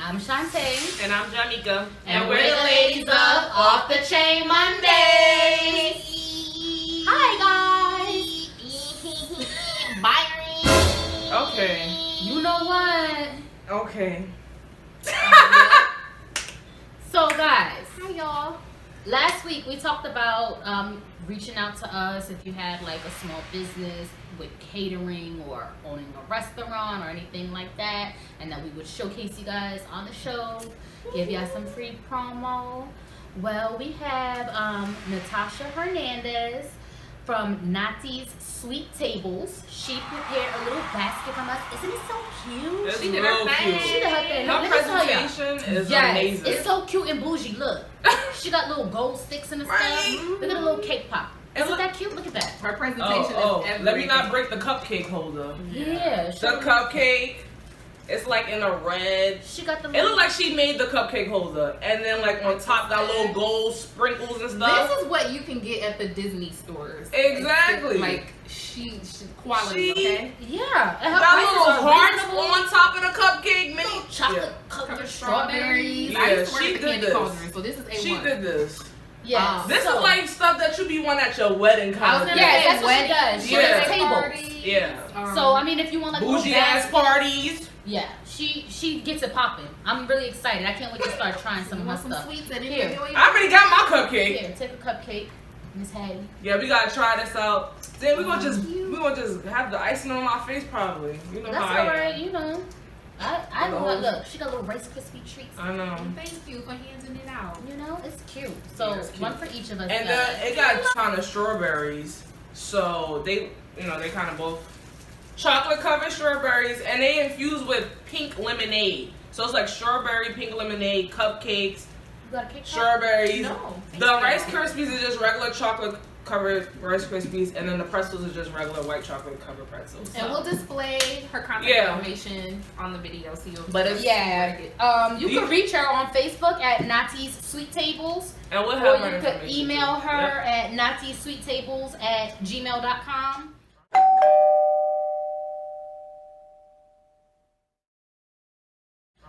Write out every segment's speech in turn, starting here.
I'm Shantae. And I'm Jamaica. And we're the ladies of Off the Chain Mondays. Hi, guys. Bye. Okay. You know what? Okay. So, guys. Hi, y'all. Last week we talked about reaching out to us if you had like a small business with catering or owning a restaurant or anything like that, and that we would showcase you guys on the show, give you some free promo. Well, we have Natasha Hernandez from Nati's Sweet Tables. She prepared a little basket from us. Isn't it so cute? It's She did real her thing. cute. She did her thing. Her Let me tell ya. presentation is Yes, amazing. it's so cute and bougie. Look, she got little gold sticks in the Right. stuff. Look at the little cake pop. And Isn't look- that cute? Look at that. Her presentation is everything. Let me not break the cupcake holder. Yeah, The cupcake, it's like in a red. She got the. It looked like she made the cupcake holder, and then like on top got little gold sprinkles and stuff. This is what you can get at the Disney stores. Exactly. It's like she quality, okay? Yeah, and her Got prices little are hearts reasonable. on top of the cupcake, mini Chocolate covered strawberries. Yeah, I used to work she at the did candy this. cauldron, so this is A1. She did this. Yeah, This so, is like stuff that you be want at your wedding I kind was of gonna thing. Yeah, say that's what she does. She Yeah. does tables. parties, Yeah. So I mean, if you want like a Bougie little ass basket, parties. yeah, she gets it popping. I'm really excited. I can't wait to start trying some you of her want some stuff. sweets and Here. anything? I already got my cupcake. Here, take a cupcake, Miss Hattie. Yeah, we gotta try this out. Then we gonna just have the icing on my face probably. You know That's how I am. alright, you know. I know. Hello. Look, she got little Rice Krispie treats. I know. Thank you for handing it out. You know, it's cute. So Yeah, it's cute. one for each of us. And guys. it got a ton of strawberries. So they kind of both chocolate covered strawberries, and they infused with pink lemonade. So it's like strawberry pink lemonade, cupcakes, You got a cake pop? strawberries. No. The Rice Krispies are just regular chocolate covered Rice Krispies, and then the pretzels are just regular white chocolate covered pretzels. And we'll display her contact Yeah. information on the video, so you'll. But it's- Yeah. You can reach her on Facebook at Nati's Sweet Tables, And we'll or have her you could information, email too. her Yep. at natisweettables@gmail.com.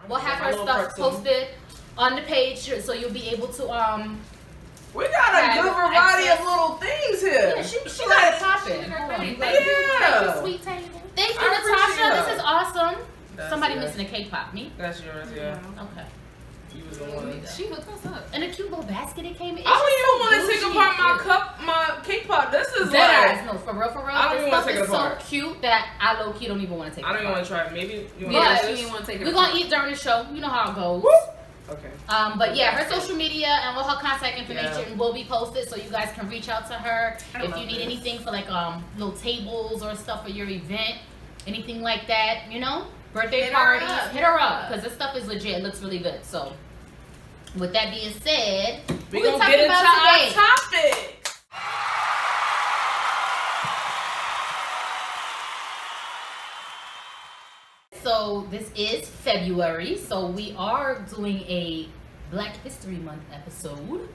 We'll have My her little stuff pretzel. posted on the page, so you'll be able to We got a Yeah, good variety access. of little things here. Yeah, she got it popping. Yeah. Sweet table. Thank you, I appreciate Natasha. her. This is awesome. That's Somebody yours. missing a cake pop. Me? That's yours, yeah. Okay. You was the one. She hooked us up. And a cute little basket it came in. I don't even want to It's take so apart bougie. my cake pop. This is Dead like eyes, no, for real, for real. I don't This even wanna stuff take it is so apart. cute that I low key don't even want to take I it don't even apart. want to try it. Maybe you want Yeah, to She try didn't this? want to take it. We're gonna eat during the show. You know how it goes. Okay. But yeah, her social media and all her contact information will be posted, so you guys can reach out to her I if love you need this. anything for like little tables or stuff for your event, anything like that. You know, birthday Hit her parties. up. Hit her up because this stuff is legit. It looks really good. So, with that being said, We what gonna talking get into about our today? topic. So this is February, so we are doing a Black History Month episode.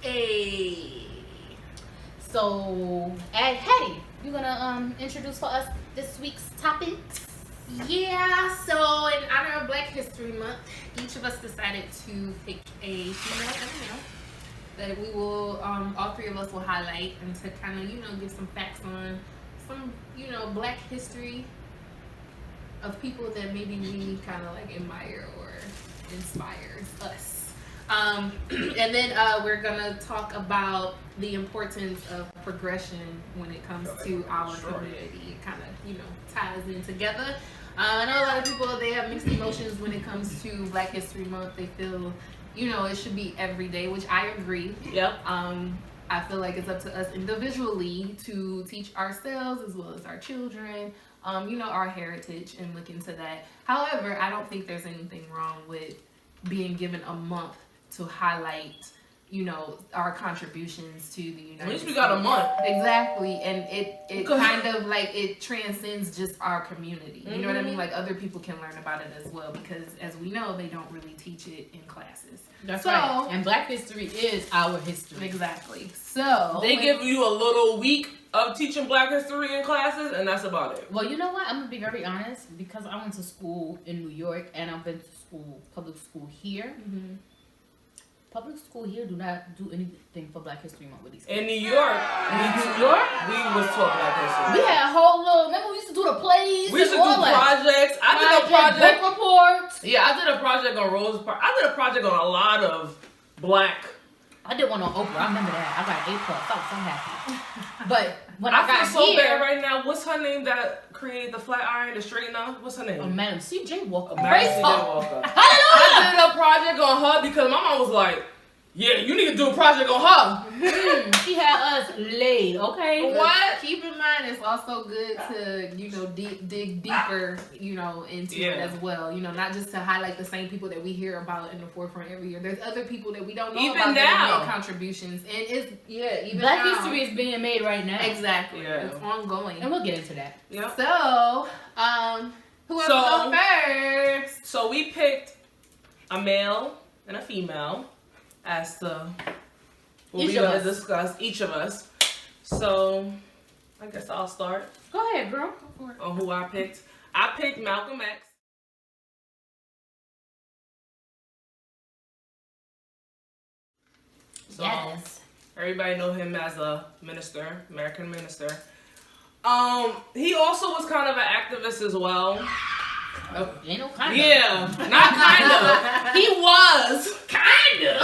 Hey. So, Hattie, you gonna introduce for us this week's topics? Yeah, so in honor of Black History Month, each of us decided to pick a female and a male that we will, all three of us will highlight and to kind of, give some facts on some, Black history of people that maybe we kind of like admire or inspires us. And then we're gonna talk about the importance of progression when it comes to our community. It kind of, ties in together. I know a lot of people, they have mixed emotions when it comes to Black History Month. They feel, it should be every day, which I agree. Yep. I feel like it's up to us individually to teach ourselves as well as our children, our heritage and look into that. However, I don't think there's anything wrong with being given a month to highlight our contributions to the United States. At least we got a month. Exactly, and it kind of like it transcends just our community. You know what I mean? Like other people can learn about it as well because, as we know, they don't really teach it in classes. That's right. And Black history is our history. Exactly. So they give you a little week of teaching Black history in classes, and that's about it. Well, you know what? I'm gonna be very honest because I went to school in New York and I've been to public school here. Mm-hmm. Public school here do not do anything for Black History Month with these kids. In New York, we was taught Black history. We had a whole little. Remember, we used to do the plays. We used to do projects. I did a project. Book reports. Yeah, I did a project on Rose Park. I did a project on a lot of Black. I did one on Oprah. I remember that. I got an A+. I was so happy. But when I got feel so here, bad right now. What's her name that created the flat iron, the straightener? What's her name? Madam C.J. Walker. Madam C.J. Walker. I did a project on her because my mom was like, yeah, you need to do a project on her. She had us laid, okay? What? Keep in mind, it's also good to, dig deeper, into it as well. Not just to highlight the same people that we hear about in the forefront every year. There's other people that we don't know even about now. that have made contributions. And even Black now. history is being made right now. Exactly. Yeah. It's ongoing. And we'll get into that. Yep. So, who wants to go first? So we picked a male and a female as to what we're going to discuss, each of us. So, I guess I'll start. Go ahead, girl. Go for it. On who I picked. I picked Malcolm X. So, Yes. everybody know him as a minister, American minister. He also was kind of an activist as well. Oh, ain't no kind of. Yeah, not kind of. He was kind of.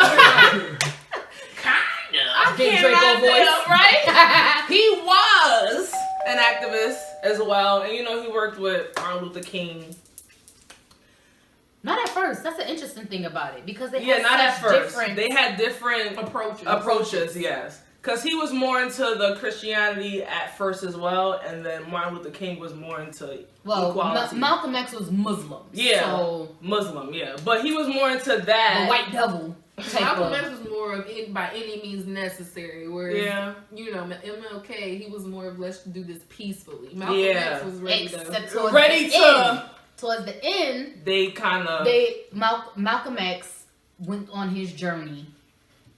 I Big can't Draco wrap it voice. up, right? He was an activist as well, and he worked with Martin Luther King. Not at first. That's the interesting thing about it because they Yeah, had not at such first. different They had different approaches, yes. Because he was more into the Christianity at first as well, and then Martin Luther King was more into equality. Malcolm X was Muslim. Yeah, so Muslim, yeah. But he was more into that. the white devil. Malcolm X was more of it by any means necessary, whereas MLK, he was more of let's do this peacefully. Malcolm X was ready towards the end, they kind of Malcolm X went on his journey,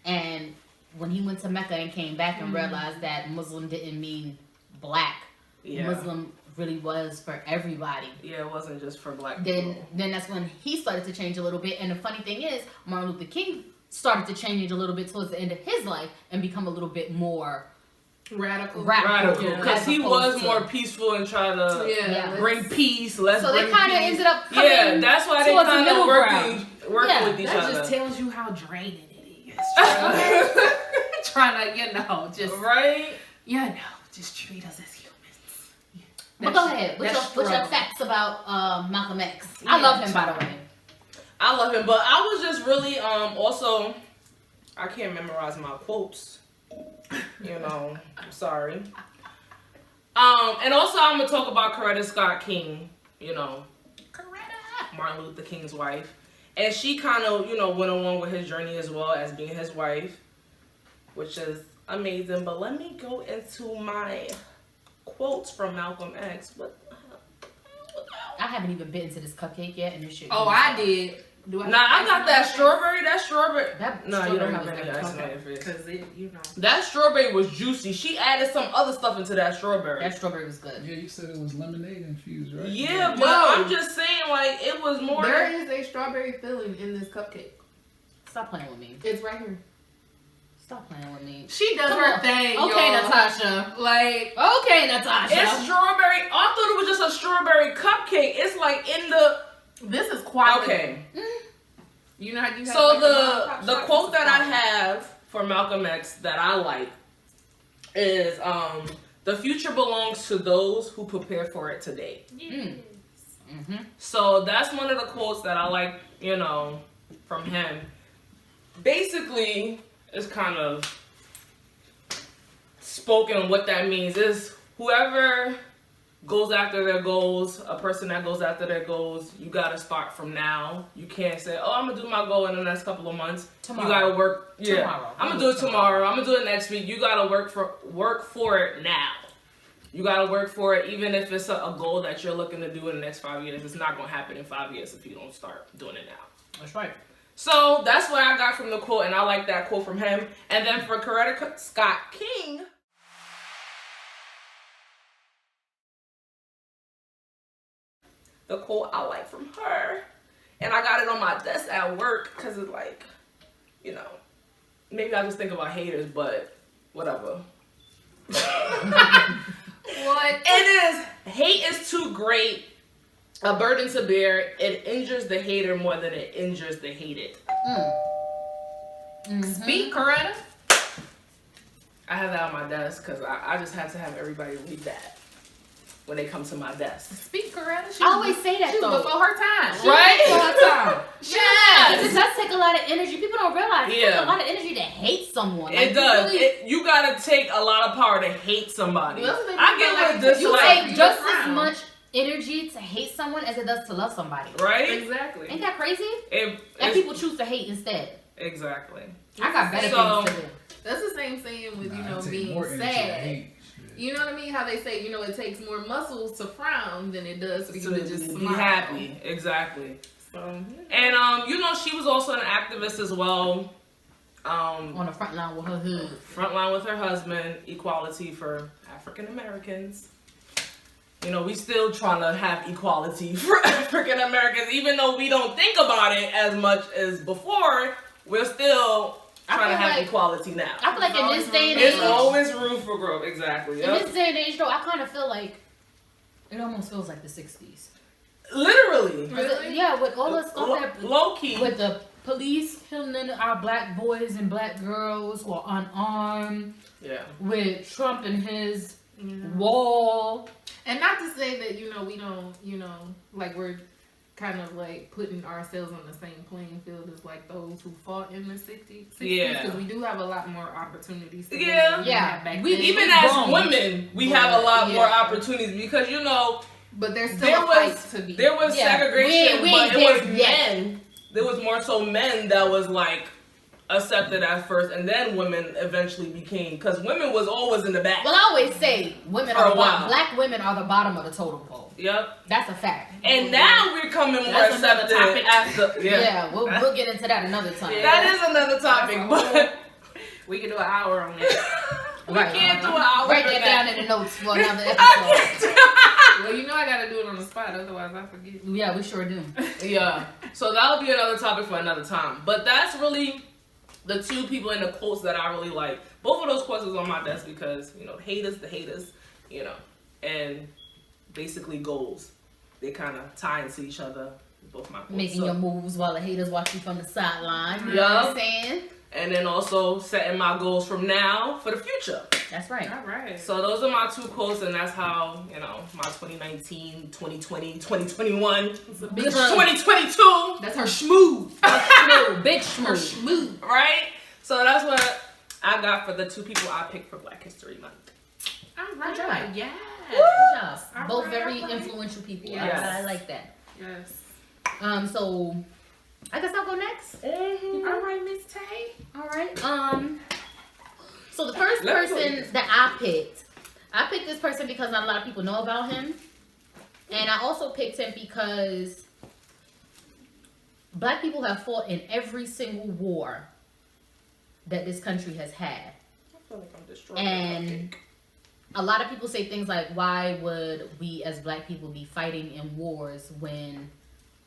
and when he went to Mecca and came back and realized that Muslim didn't mean black, Muslim really was for everybody. Yeah, it wasn't just for black then people. Then that's when he started to change a little bit. And the funny thing is, Martin Luther King started to change a little bit towards the end of his life and become a little bit more radical. Because he was more peaceful and try to bring peace. So they kind of ended up coming. Yeah, that's why they kind of working with each other. That just tells you how draining it is. Trying to, just right. Just treat us as humans. But go ahead. What's your facts about Malcolm X? I love him, by the way. I love him, but I was just really also I can't memorize my quotes. I'm sorry. And also I'm gonna talk about Coretta Scott King. Martin Luther King's wife, and she kind of went along with his journey as well as being his wife, which is amazing. But let me go into my quotes from Malcolm X. What the hell? I haven't even been to this cupcake yet, and this shit. Oh, I did. I got that strawberry. That strawberry. No, you don't have was any ice in it. Because That strawberry was juicy. She added some other stuff into that strawberry. That strawberry was good. Yeah, you said it was lemonade infused, right? Yeah, but I'm just saying, like, it was more. There is a strawberry filling in this cupcake. Stop playing with me. It's right here. Stop playing with me. She does her thing. Okay, y'all. Natasha. Okay, Natasha. It's strawberry. I thought it was just a strawberry cupcake. It's like in the. This is quality. Okay. You know how you have So the quote that I have for Malcolm X that I like is the future belongs to those who prepare for it today. So that's one of the quotes that I like, from him. Basically, it's kind of spoken what that means is whoever goes after their goals, a person that goes after their goals, you gotta start from now. You can't say, "Oh, I'm gonna do my goal in the next couple of months." Tomorrow. You gotta work. Yeah, Tomorrow. I'm gonna do it tomorrow. I'm gonna do it next week. You gotta work for it now. You gotta work for it, even if it's a goal that you're looking to do in the next 5 years. It's not gonna happen in 5 years if you don't start doing it now. That's right. So that's what I got from the quote, and I like that quote from him. And then for Coretta Scott King, the quote I like from her, and I got it on my desk at work because it's like, you know, maybe I just think about haters, but whatever. What? It is, hate is too great, a burden to bear. It injures the hater more than it injures the hated. Speak, Coretta. I have that on my desk because I just have to have everybody read that when they come to my desk. Speak, Coretta. I always say that She was though. before her time. Right? Before her time. It does take a lot of energy. People don't realize it takes Yeah. a lot of energy to hate someone. It Like, does. really- You gotta take a lot of power to hate somebody. Well, that's what I they get feel what like this you like, take just as frown. much energy to hate someone as it does to love somebody. right? Exactly. Ain't that crazy? And It's- people choose to hate instead. exactly. I got better So- things to do. That's the same saying with, you Nah, know, it take being more energy to sad. hate. Shit. You know what I mean? How they say, you know, it takes more muscles to frown than it does for you So to just be smile. happy. Exactly. So, And you know, she was also an activist as well. On the front line with her hood. Frontline with her husband, equality for African Americans. You know, we still trying to have equality for African Americans, even though we don't think about it as much as before. We're still trying to feel have like- equality now. I feel like in this day and It's age, always room for growth. Exactly. in Yep. this day and age, though, I kind of feel like it almost feels like the '60s. Literally. Really? Yeah, with all the stuff that Low key. with the police killing our black boys and black girls who are unarmed, Yeah. with Trump and his yeah. wall. And not to say that, you know, we don't, you know, like we're kind of like putting ourselves on the same playing field as like those who fought in the 60s. Yeah. Because we do have a lot more opportunities. To Yeah. than we Yeah. had back We- then. Even as Wrong. women, we have a lot Yeah. more opportunities because, you know, But there's still there a fight was to be. there was Yeah. segregation, We but ain't it was there yet. men. There was more so men that was like accepted at first, and then women eventually became, because women was always in the back. Well, I always say women For are a the while. black women are the bottom of the totem pole. Yep. That's a fact. And now we're coming more That's another accepted topic. after. Yeah, we'll get into that another time. Yeah. That is another topic, That's a but We can do an hour on that. we Right. can't do an hour. Write for that down in the notes for another I episode. can't Well, you know I gotta do it on the spot, otherwise I forget. Yeah, we sure do. do- Yeah. So that'll be another topic for another time. But that's really the two people in the quotes that I really like. Both of those quotes is on my desk because, you know, the haters, you know, and basically goals. They kind of tie into each other. Both my quotes. Making So- your moves while the haters watch you from the sideline. You know Yeah. what I'm saying? and then also setting my goals from now for the future. That's right. All right. So those are my two quotes, and that's how, you know, my 2019, 2020, 2021, Big 2022, That's her schmoo. schmoo. Big Her schmoo. schmoo. right? So that's what I got for the two people I picked for Black History Month. All Good job. right. Yeah. Good job. All Both right, very all right. influential people. Yes. I like that. Yes. So I guess I'll go next. All right, Miss Tay. All right. So the first Let me person that I picked this person because not a lot of people know about him, and I also picked him because Black people have fought in every single war that this country has had. I feel like I'm destroying And a lot of people say things like, why would we as Black people be fighting in wars when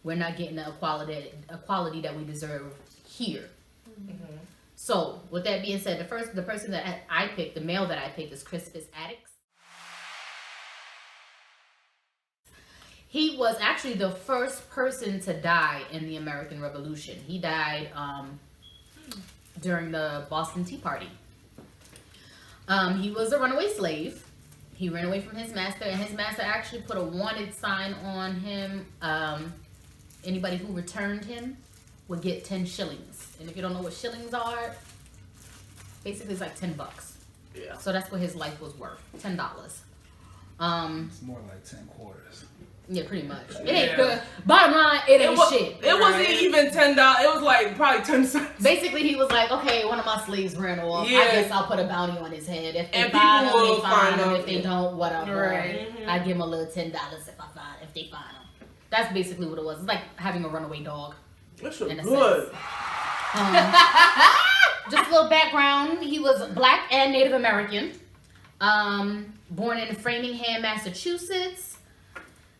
we're not getting the equality that we deserve here? Mm-hmm. So, with that being said, the person that I picked, the male that I picked, is Crispus Attucks. He was actually the first person to die in the American Revolution. He died during the Boston Tea Party. He was a runaway slave. He ran away from his master, and his master actually put a wanted sign on him. Anybody who returned him would get 10 shillings. And if you don't know what shillings are, basically it's like $10. Yeah. So that's what his life was worth, $10. It's more like 10 quarters. Yeah, pretty much. It ain't good. Bottom line, it ain't shit. It wasn't even $10. It was like probably 10 cents. Basically, he was like, okay, one of my slaves ran off. Yeah. I guess I'll put a bounty on his head. If they And find him, people they will find him. find If they him. don't, whatever. Right. I give him a little $10 if they find him. That's basically what it was. It's like having a runaway dog. That shit In a good. Just a little background. He was Black and Native American. Born in Framingham, Massachusetts.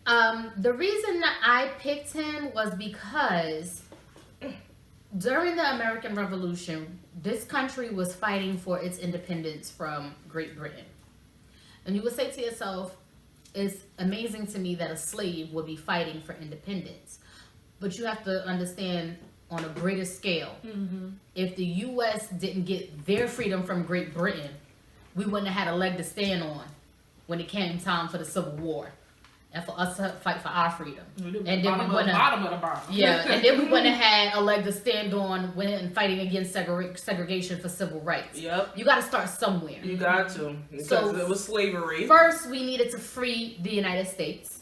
The reason that I picked him was because during the American Revolution, this country was fighting for its independence from Great Britain. And you would say to yourself, it's amazing to me that a slave would be fighting for independence. But you have to understand on a greater scale, if the U.S. didn't get their freedom from Great Britain, we wouldn't have had a leg to stand on when it came time for the Civil War. And for us to fight for our freedom. And then bottom of the bottom. Yeah, and then we wouldn't have had a leg to stand on when fighting against segregation for civil rights. Yep. You got to start somewhere. You got to. Because So, it was slavery. First, we needed to free the United States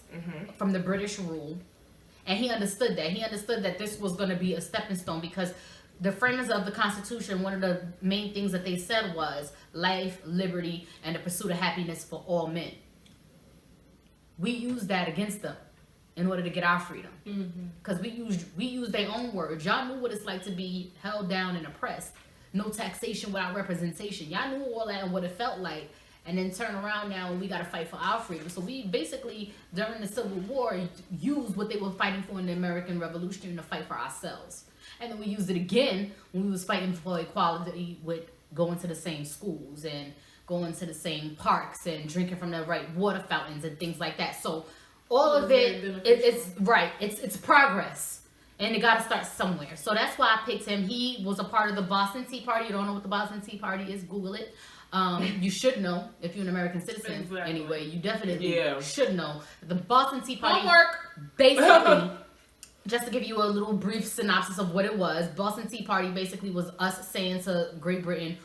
from the British rule. And he understood that. He understood that this was going to be a stepping stone because the framers of the Constitution, one of the main things that they said was life, liberty, and the pursuit of happiness for all men. We used that against them in order to get our freedom. Because we used their own words. Y'all knew what it's like to be held down and oppressed. No taxation without representation. Y'all knew all that and what it felt like. And then turn around now and we got to fight for our freedom. So we basically, during the Civil War, used what they were fighting for in the American Revolution to fight for ourselves. And then we used it again when we was fighting for equality with going to the same schools and going to the same parks and drinking from the right water fountains and things like that. So all of it's progress. And it got to start somewhere. So that's why I picked him. He was a part of the Boston Tea Party. You don't know what the Boston Tea Party is? Google it. You should know if you're an American citizen. Exactly. Anyway, you definitely Yeah. should know. The Boston Tea Party, Homework. basically, just to give you a little brief synopsis of what it was, Boston Tea Party basically was us saying to Great Britain,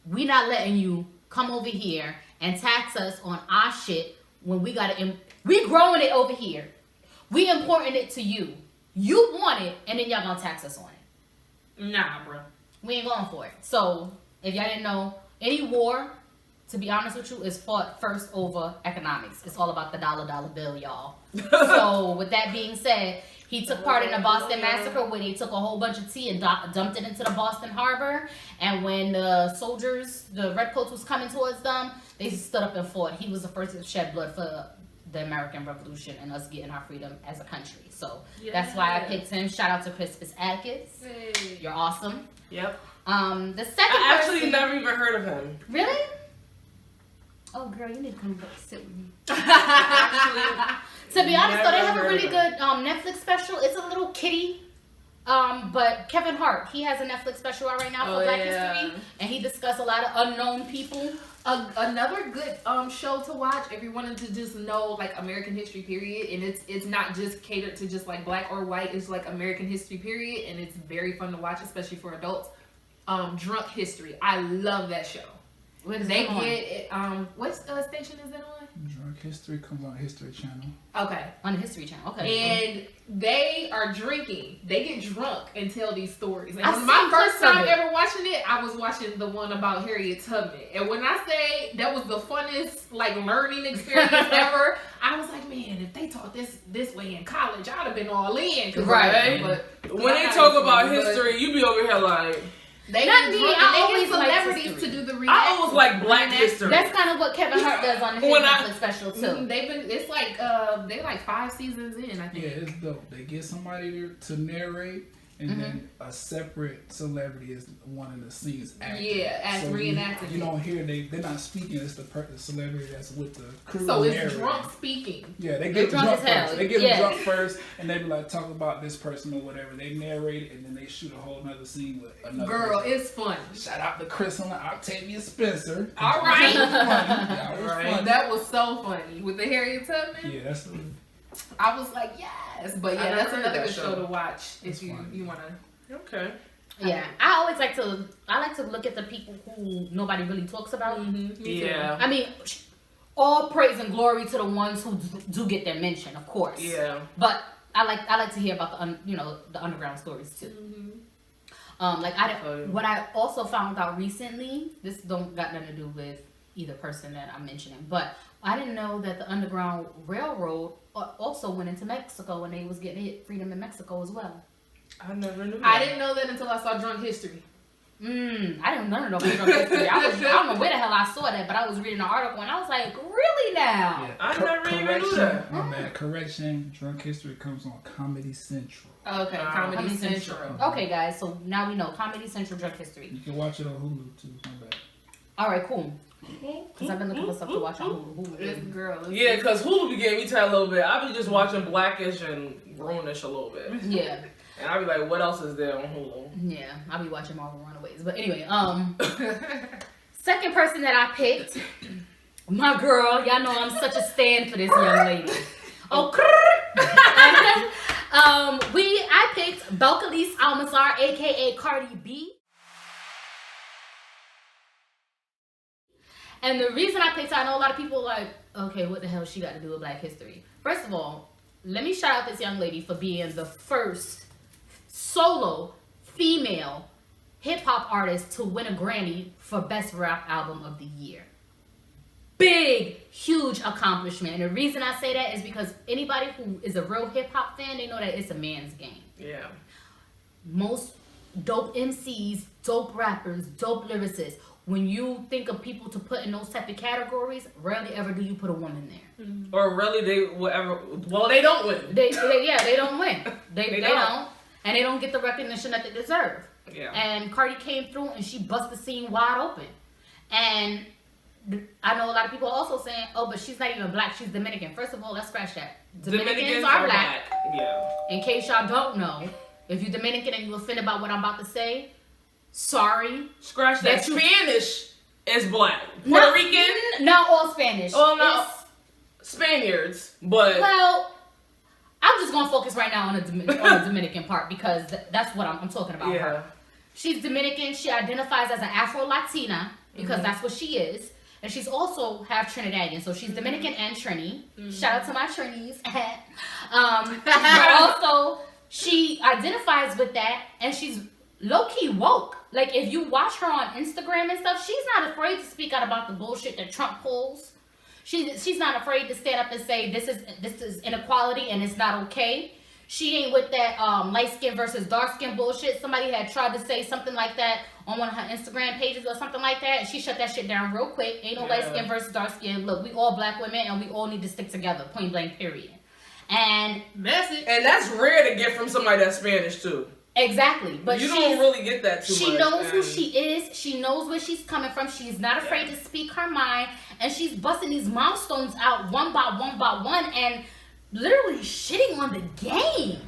we not letting you come over here and tax us on our shit when we growing it over here. We importing it to you. You want it, and then y'all gonna tax us on it. Nah, bro. We ain't going for it. So, if y'all didn't know, any war, to be honest with you, is fought first over economics. It's all about the dollar bill, y'all. So, with that being said, he took part in the Boston Massacre where they took a whole bunch of tea and dumped it into the Boston Harbor. And when the soldiers, the redcoats was coming towards them, they stood up and fought. He was the first to shed blood for the American Revolution and us getting our freedom as a country. So that's why I picked him. Shout out to Crispus Atticus. Hey. You're awesome. Yep. The second I actually person, never even heard of him. Really? Oh, girl, you need to come sit with me. Actually, To be honest, though, they have a Never really heard good Netflix special. It's a little kiddie. But Kevin Hart, he has a Netflix special out right now for Black History, and he discussed a lot of unknown people. Another good show to watch if you wanted to just know like American history period, and it's not just catered to just like black or white. It's like American history period, and it's very fun to watch, especially for adults. Drunk History, I love that show. What is They it on? get it, what station is it on? Drunk History comes on History Channel. Okay. On the History Channel. Okay. And they are drinking. They get drunk and tell these stories. And I've my seen first clips of time it. ever watching it, I was watching the one about Harriet Tubman. And when I say that was the funnest like learning experience ever, I was like, man, if they taught this way in college, I'd have been all in. Right. But when they talk about history, you be over here like, they Not get me, drunk I and they always get liked celebrities history. to do the I reenactment. always like Black History. That's kind of what Kevin Hart does on his When I- Netflix special too. They've been. It's like they're like 5 seasons in. I Yeah, think. it's dope. They get somebody to narrate, and then a separate celebrity is one of the scenes acting. Yeah, as reenacting You it. don't hear they're not speaking. It's the celebrity that's with the crew. So it's narrating. drunk speaking. Yeah, they They're get drunk drunk as hell. first. They get Yeah. drunk first, and they be like talk about this person or whatever. They narrate it, and then they shoot a whole nother scene with another. Girl, person. it's fun. Shout out to Chris and Octavia Spencer. All right. That was Right. funny. That was so funny with the Harriet Tubman. Yeah, that's I was like, yes, but I yeah, never that's heard another that good show. show to watch That's if you fun. wanna. okay. Yeah, I always like to. I like to look at the people who nobody really talks about. Me too. Yeah. I mean, all praise and glory to the ones who do get their mention, of course. Yeah. But I like to hear about the underground stories too. What I also found out recently, this don't got nothing to do with either person that I'm mentioning, but I didn't know that the Underground Railroad also went into Mexico and they was getting it freedom in Mexico as well. I never knew that. I didn't know that until I saw Drunk History. I didn't know Drunk History. I don't know where the hell I saw that, but I was reading an article and I was like, really now? Yeah. I never even knew that. My bad. Correction. Drunk History comes on Comedy Central. Okay, Comedy Central. Okay, guys, so now we know Comedy Central Drunk History. You can watch it on Hulu too. My bad. All right, cool. Because I've been looking for stuff to watch on Hulu. This girl. Yeah, because Hulu be getting me tired a little bit. I be just watching Blackish and Grownish a little bit. Yeah. And I be like, what else is there on Hulu? Yeah, I'll be watching Marvel Runaways. But anyway, second person that I picked, my girl. Y'all know I'm such a stan for this young lady. I picked Belcalis Almanzar, aka Cardi B. And the reason I picked her, I know a lot of people are like, okay, what the hell she got to do with Black History? First of all, let me shout out this young lady for being the first solo female hip-hop artist to win a Grammy for Best Rap Album of the Year. Big, huge accomplishment. And the reason I say that is because anybody who is a real hip-hop fan, they know that it's a man's game. Yeah. Most dope MCs, dope rappers, dope lyricists, when you think of people to put in those type of categories, rarely ever do you put a woman there. Or really, they don't win. They don't win. They don't. And they don't get the recognition that they deserve. Yeah. And Cardi came through and she bust the scene wide open. And I know a lot of people are also saying, oh, but she's not even black, she's Dominican. First of all, let's scratch that. Dominicans are black. Yeah. In case y'all don't know, if you're Dominican and you're offended about what I'm about to say, sorry. Scratch that. Spanish is black. Puerto Not Rican? Not all Spanish. Oh, no. Spaniards, but... Well, I'm just going to focus right now on the Dominican part because that's what I'm talking about. Yeah. Her. She's Dominican. She identifies as an Afro-Latina because that's what she is. And she's also half Trinidadian. So she's Dominican and Trini. Shout out to my Trinis. But also, she identifies with that and she's low-key woke. Like, if you watch her on Instagram and stuff, she's not afraid to speak out about the bullshit that Trump pulls. She's not afraid to stand up and say this is inequality and it's not okay. She ain't with that light skin versus dark skin bullshit. Somebody had tried to say something like that on one of her Instagram pages or something like that, and she shut that shit down real quick. Ain't no light skin versus dark skin. Look, we all black women and we all need to stick together. Point blank, period. And message. And that's rare to get from somebody that's Spanish too. Exactly, but you don't really get that too much. She knows who she is. She knows where she's coming from. She's not afraid to speak her mind, and she's busting these milestones out one by one, and literally shitting on the game,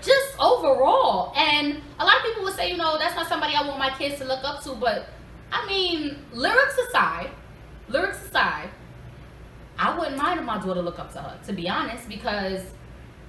just overall. And a lot of people would say, that's not somebody I want my kids to look up to. But I mean, lyrics aside, I wouldn't mind if my daughter look up to her, to be honest, because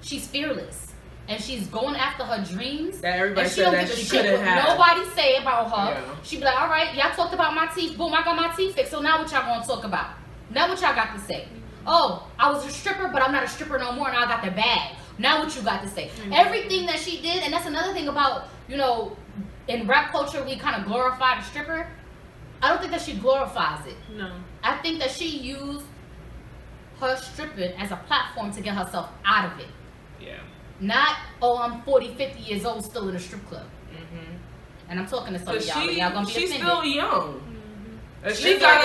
she's fearless. And she's going after her dreams. That everybody and said that she couldn't have. Nobody say about her. Yeah. She be like, all right, y'all talked about my teeth. Boom, I got my teeth fixed. So now what y'all gonna talk about? Now what y'all got to say? Oh, I was a stripper, but I'm not a stripper no more, and I got the bag. Now what you got to say? Everything that she did, and that's another thing about, in rap culture, we kind of glorify the stripper. I don't think that she glorifies it. No. I think that she used her stripping as a platform to get herself out of it. Yeah. Not, I'm 40, 50 years old still in a strip club. And I'm talking to some of y'all. Y'all gonna be she's offended. still young. And she got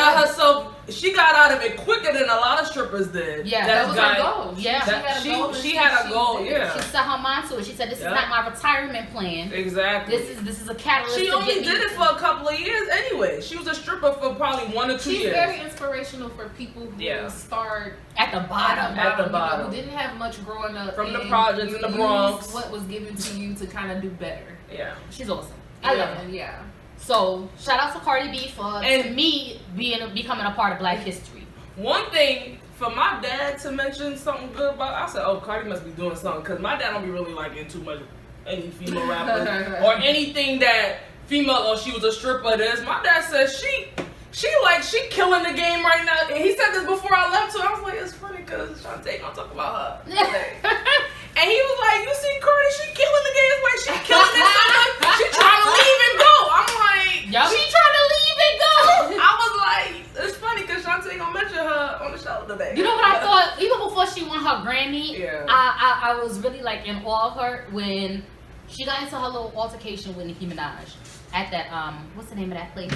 out of it quicker than a lot of strippers did. Yeah, that was her goal. Yeah, she had a goal. Yeah, she set her mind to it. She said, "This is not my retirement plan. Exactly. This is a catalyst." She only did it for a couple of years anyway. She was a stripper for probably 1 or 2 years. She's very inspirational for people who start at the bottom. Who didn't have much growing up from the projects in the Bronx. What was given to you to kind of do better. Yeah, she's awesome. I love her. Yeah. So shout out to Cardi B for to me becoming a part of Black history. One thing for my dad to mention something good about, I said, "Oh, Cardi must be doing something," because my dad don't be really liking too much any female rappers or anything that female. Oh, she was a stripper. This my dad said She killing the game right now. And he said this before I left too. I was like, it's funny because Shantae gonna talk about her. And he was like, you see Cardi, she killing the game. It's like she killing it so much. She trying to leave and go. I'm like, she trying to leave and go. I was like, it's funny because Shantae gonna mention her on the show today. You know what I thought? Even before she won her Grammy, Yeah. I was really like in awe of her when she got into her little altercation with Nicki Minaj at that what's the name of that place?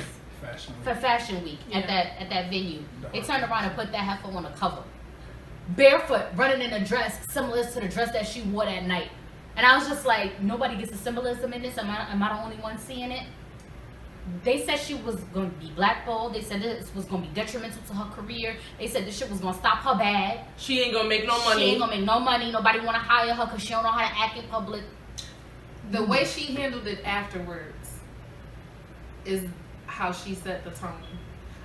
Fashion Week at that venue. They turned around and put that heifer on the cover, barefoot, running in a dress similar to the dress that she wore that night. And I was just like, nobody gets the symbolism in this. Am I the only one seeing it? They said she was going to be blackballed. They said this was going to be detrimental to her career. They said this shit was going to stop her bag. She ain't gonna make no money. She ain't gonna make no money. Nobody want to hire her because she don't know how to act in public. The way she handled it afterwards is how she set the tone.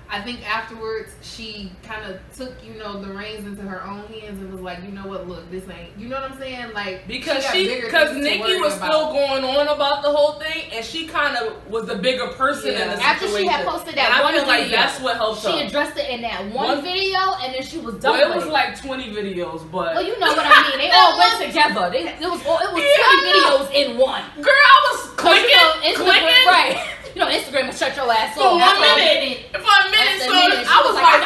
I think afterwards she kind of took, the reins into her own hands and was like, you know what, look, this ain't, you know what I'm saying? Like, because Nicki was still going on about the whole thing, and she kind of was the bigger person in the situation. After she had posted that and one video, like that's what helped her. She addressed it in that one video, and then she was done. Well, it was like 20 videos, but you know what I mean. They all went together. It was 20 videos in one. Girl, I was clicking, right? Instagram will shut your ass for off. a minute. So I was like,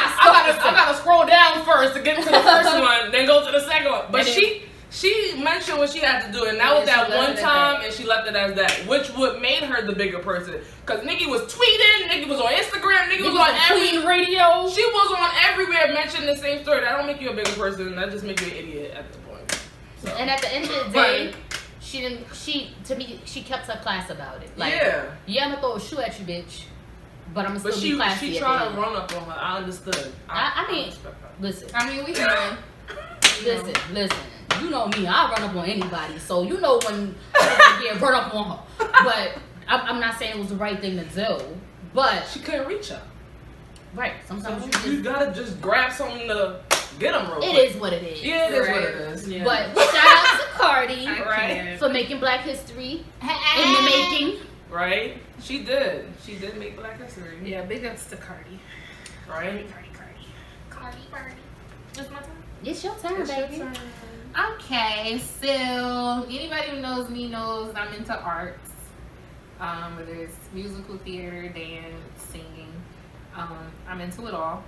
I gotta scroll down first to get to the first one, then go to the second one. But she mentioned what she had to do, and that was that one time, and she left it as that, which would made her the bigger person. Because Nicki was tweeting, Nicki was on Instagram, Nicki was on every radio. She was on everywhere mentioning the same story. That don't make you a bigger person. That just makes you an idiot at this point. So. And at the end of the day. She kept her class about it. Like, I'm gonna throw a shoe at you, bitch, but I'm gonna still be classy. She tried to run up on her. I understood. I mean, listen. We can. Listen. You know me. I run up on anybody, so you know when I get run up on her. But I'm not saying it was the right thing to do. But she couldn't reach her. Right. Sometimes you gotta just grab something to get them real quick. It is what it is. Yeah, it is what it is. Yeah. But shout out to Cardi for making Black History in the making. Right? She did. She did make Black History. Yeah, big ups to Cardi. Right? Cardi. It's my turn. It's your turn, baby. Okay, so anybody who knows me knows I'm into arts. Whether it's musical theater, dance, singing. I'm into it all.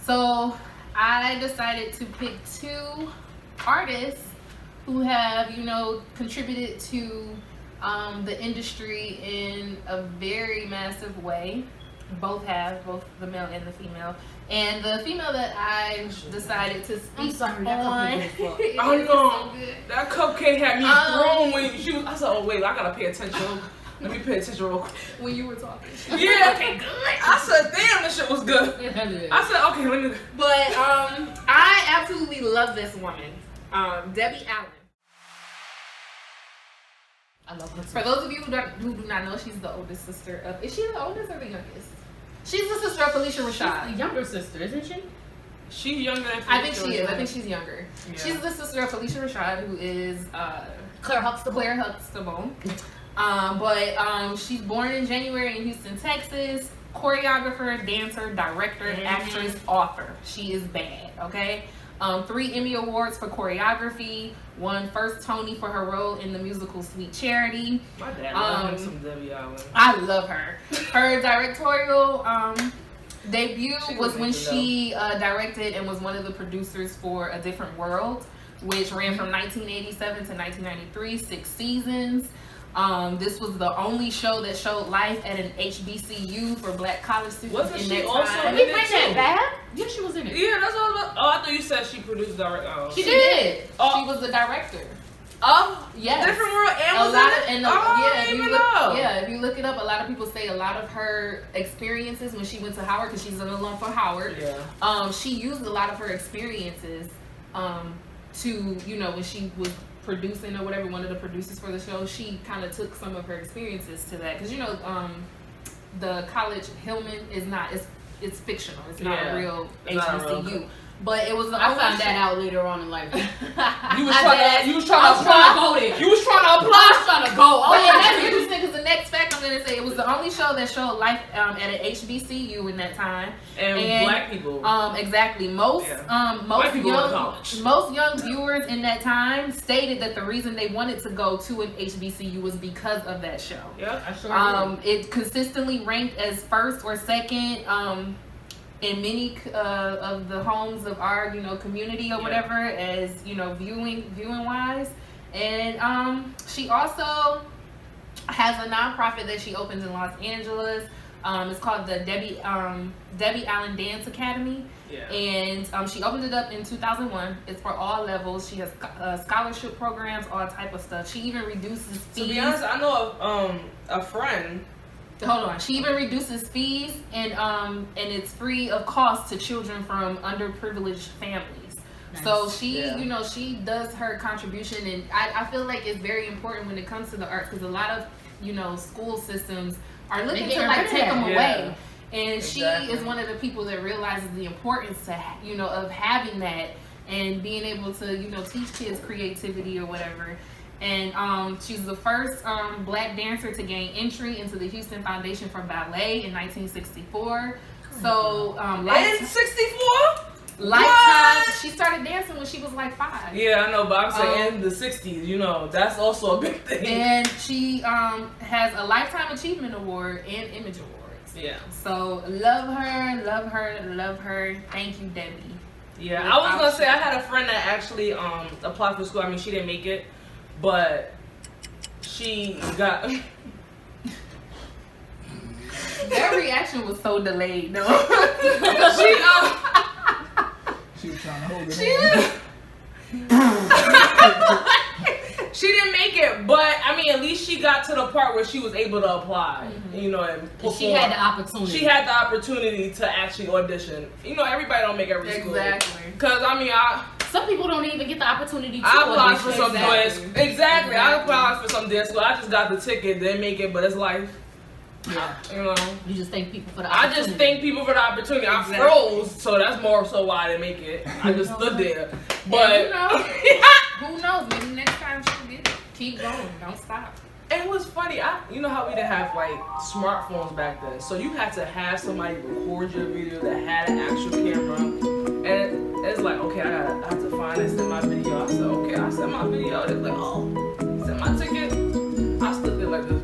So I decided to pick two artists who have, contributed to the industry in a very massive way. Both the male and the female. And the female that I decided to speak on. I know. That cupcake had me thrown when she was. I said, oh, wait, I gotta pay attention. Let me pay attention real quick. When you were talking. Yeah. Okay, good. I said, damn, this shit was good. I said, okay, let me. But I absolutely love this woman. Debbie Allen. I love her too. For those of you who do not know, she's the oldest sister of. Is she the oldest or the youngest? She's the sister of Felicia Rashad. She's the younger sister, isn't she? She's younger than Felicia. I think she is. I think she's younger. Yeah. She's the sister of Felicia Rashad, who is Claire Huxtable. She's born in January in Houston, Texas. Choreographer, dancer, director, actress, author. She is bad, okay? 3 Emmy Awards for choreography. Won first Tony for her role in the musical Sweet Charity. My dad loves some Debbie Allen. I love her. Her directorial debut was when she directed and was one of the producers for A Different World, which ran from 1987 to 1993, 6 seasons. This was the only show that showed life at an HBCU for black college students. Wasn't in she that also time. in it that bad? Yeah, she was in it. Yeah, that's all about. Oh, I thought you said she produced direct. Oh. She did. She was the director. Oh, yes. Different World and was if you look it up, a lot of people say a lot of her experiences when she went to Howard, because she's an alum for Howard. Yeah. She used a lot of her experiences to, when she was producing or whatever, one of the producers for the show, she kind of took some of her experiences to that, because the college Hillman is not, it's fictional, it's not a real HBCU. But it was the I only found show. that out later on in life. You was trying to go there. You was trying to I apply. was trying to go. Oh yeah, that's interesting because the next fact I'm gonna say it was the only show that showed life at an HBCU in that time. And black people. Exactly. Most Black people go to college. most young viewers in that time stated that the reason they wanted to go to an HBCU was because of that show. Yeah, I sure It consistently ranked as first or second in many of the homes of our community or whatever as viewing wise. And she also has a nonprofit that she opens in Los Angeles. It's called the Debbie Allen Dance Academy. Yeah. And she opened it up in 2001. It's for all levels. She has scholarship programs, all type of stuff. She even reduces fees. To be honest, I know a friend. Hold on. She even reduces fees, and it's free of cost to children from underprivileged families. Nice. So she, she does her contribution, and I feel like it's very important when it comes to the arts because a lot of, school systems are looking to like take them away. And exactly. She is one of the people that realizes the importance to, of having that and being able to, teach kids creativity or whatever. And she's the first black dancer to gain entry into the Houston Foundation for Ballet in 1964. So, In 64? lifetime. She started dancing when she was like 5. Yeah, I know, but I'm saying in the 60s, that's also a big thing. And she has a Lifetime Achievement Award and Image Awards. Yeah. So love her, love her, love her. Thank you, Debbie. Yeah, I was gonna say I had a friend that actually applied for school. I mean, she didn't make it, but she got. That reaction was so delayed, though. She was trying to hold it She didn't make it, but I mean, at least she got to the part where she was able to apply. And perform. She had the opportunity. She had the opportunity to actually audition. Everybody don't make every school. Exactly. Because I mean, some people don't even get the opportunity to I applied for audition. some dance. Exactly. I applied for some dance school. I just got the ticket, didn't make it, but it's life. Yeah. You just thank people for the I opportunity. just thank people for the opportunity. I froze, so that's more so why I didn't make it. I just stood there. But who knows? Maybe next time she'll get it. Keep going. Don't stop. And it was funny. You know how we didn't have like smartphones back then, so you had to have somebody record your video that had an actual camera. And it's like, okay, I have to find and send my video. I said, okay, I sent my video. It's like, oh, send my ticket. I stood there like this.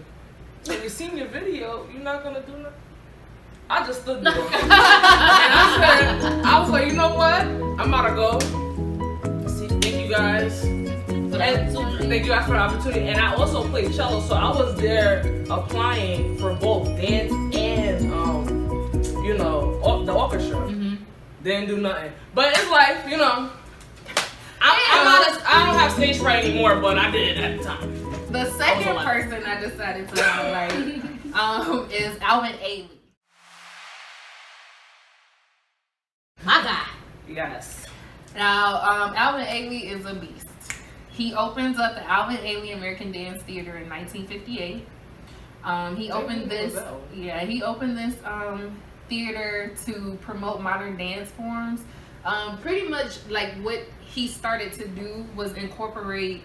So you seen your video, you're not gonna do nothing? I just stood there. And I was like, you know what? I'm about to go. Thank you guys. Thank you guys for the opportunity. And I also played cello, so I was there applying for both dance and, the orchestra. Mm-hmm. Didn't do nothing. But it's life, I don't have stage fright anymore, but I did at the time. The second person I decided to highlight is Alvin Ailey. My God. Yes. Now, Alvin Ailey is a beast. He opens up the Alvin Ailey American Dance Theater in 1958. He opened this theater to promote modern dance forms. Pretty much like what he started to do was incorporate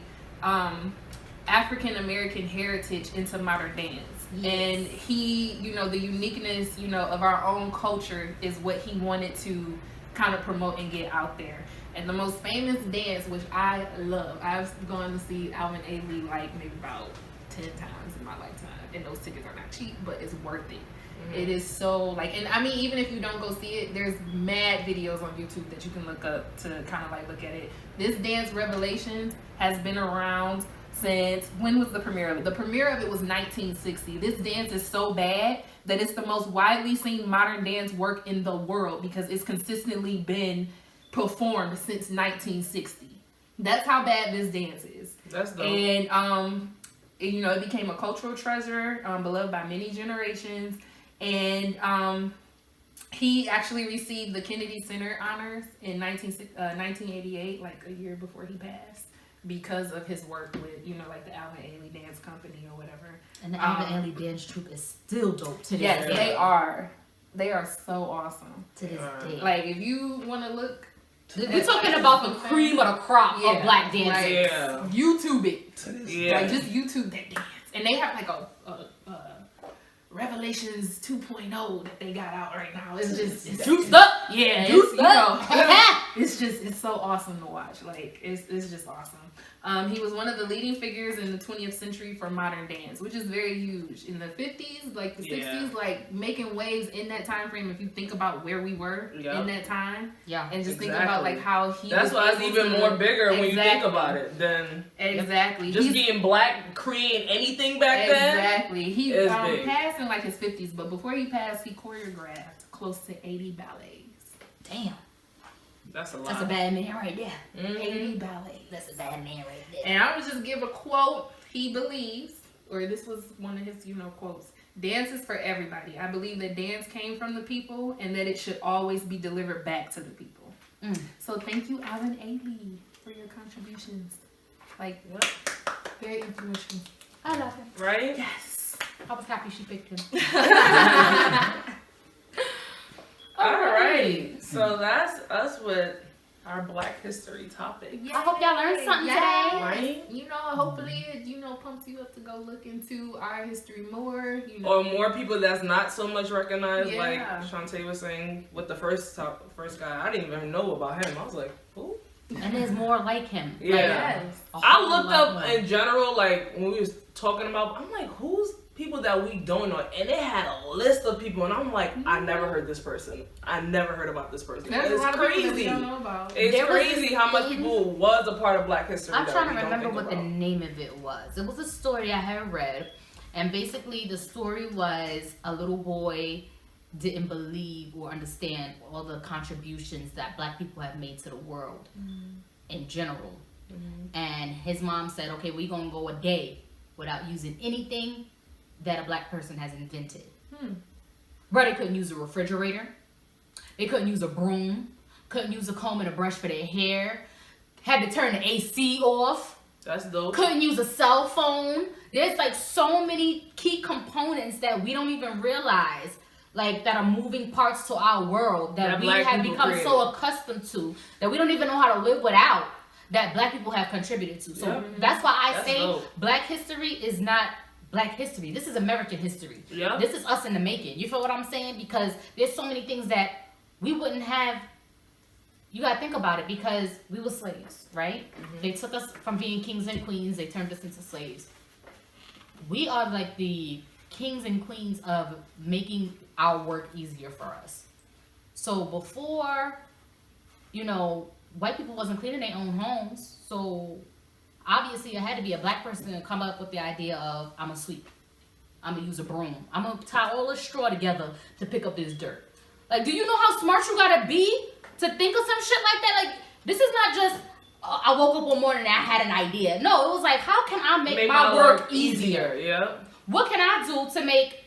African American heritage into modern dance. Yes. And he, the uniqueness, of our own culture is what he wanted to kind of promote and get out there. And the most famous dance, which I love, I've gone to see Alvin Ailey like maybe about 10 times in my lifetime. And those tickets are not cheap, but it's worth it. Mm-hmm. It is so and I mean, even if you don't go see it, there's mad videos on YouTube that you can look up to kind of look at it. This dance, Revelations, has been around since, when was the premiere of it? The premiere of it was 1960. This dance is so bad that it's the most widely seen modern dance work in the world because it's consistently been performed since 1960. That's how bad this dance is. That's dope. And it became a cultural treasure, beloved by many generations. And he actually received the Kennedy Center honors in 1988, like a year before he passed, because of his work with, the Alvin Ailey Dance Company or whatever. And the Alvin Ailey Dance Troupe is still dope to this yes, day. they are. They are so awesome. To this day. Like, if you want to look We're talking about the cream of the crop of black dancers. Like, Yeah. YouTube it. To this Yeah. Like, just YouTube that dance. And they have like a Revelations 2.0 that they got out right now. It's just it's Juiced up. yeah, Juiced it's, it's so awesome to watch. Like it's just awesome. He was one of the leading figures in the 20th century for modern dance, which is very huge. In the 50s, like the 60s, like making waves in that time frame. If you think about where we were in that time, and just think about like how he. That's why it's even more bigger when you think Exactly. about it than Just being black, creating anything back then. Exactly. He is passed big. in like his 50s, but before he passed, he choreographed close to 80 ballets. Damn. That's a lot. That's a bad man right there. 80 ballets. That's a bad man right there. And I would just give a quote. He believes, or this was one of his, quotes. Dance is for everybody. I believe that dance came from the people and that it should always be delivered back to the people. So thank you, Alan Ailey, for your contributions. Like, very influential. I love him. Right? Yes. I was happy she picked him. All right. So that's us with our Black History topic. Yay. I hope y'all learned something today. Right? Hopefully it, pumps you up to go look into our history more. Or more people that's not so much recognized, like Yeah. Shantae was saying with the first guy. I didn't even know about him. I was like, who? And there's more like him. Yeah. Yes. Like, I looked up in general, like when we was talking about, I'm like, who's people that we don't know? And they had a list of people, and I'm like, I never heard this person. I never heard about this person. There's It's a lot of people that we crazy. don't know about. It's There was crazy this how much thing- people was a part of Black history. I'm that trying we to don't remember think what the about. name of it was. It was a story I had read, and basically the story was a little boy didn't believe or understand all the contributions that black people have made to the world in general. And his mom said, okay, we're going to go a day without using anything that a black person has invented. But they couldn't use a refrigerator. They couldn't use a broom. Couldn't use a comb and a brush for their hair. Had to turn the AC off. That's dope. Couldn't use a cell phone. There's like so many key components that we don't even realize, like that are moving parts to our world that we black have people become created. so accustomed to that we don't even know how to live without, that black people have contributed to. So that's why I That's say dope. black history is not black history. This is American history. Yeah. This is us in the making. You feel what I'm saying? Because there's so many things that we wouldn't have. You gotta think about it, because we were slaves, right? They took us from being kings and queens, they turned us into slaves. We are like the kings and queens of making our work easier for us. So before, white people wasn't cleaning their own homes, so obviously it had to be a black person to come up with the idea of, I'm gonna sweep, I'm gonna use a broom, I'm gonna tie all this straw together to pick up this dirt. Like, do you know how smart you gotta be to think of some shit like that? Like, this is not just, I woke up one morning and I had an idea. No, it was like, how can I make my work easier? Yeah. What can I do to make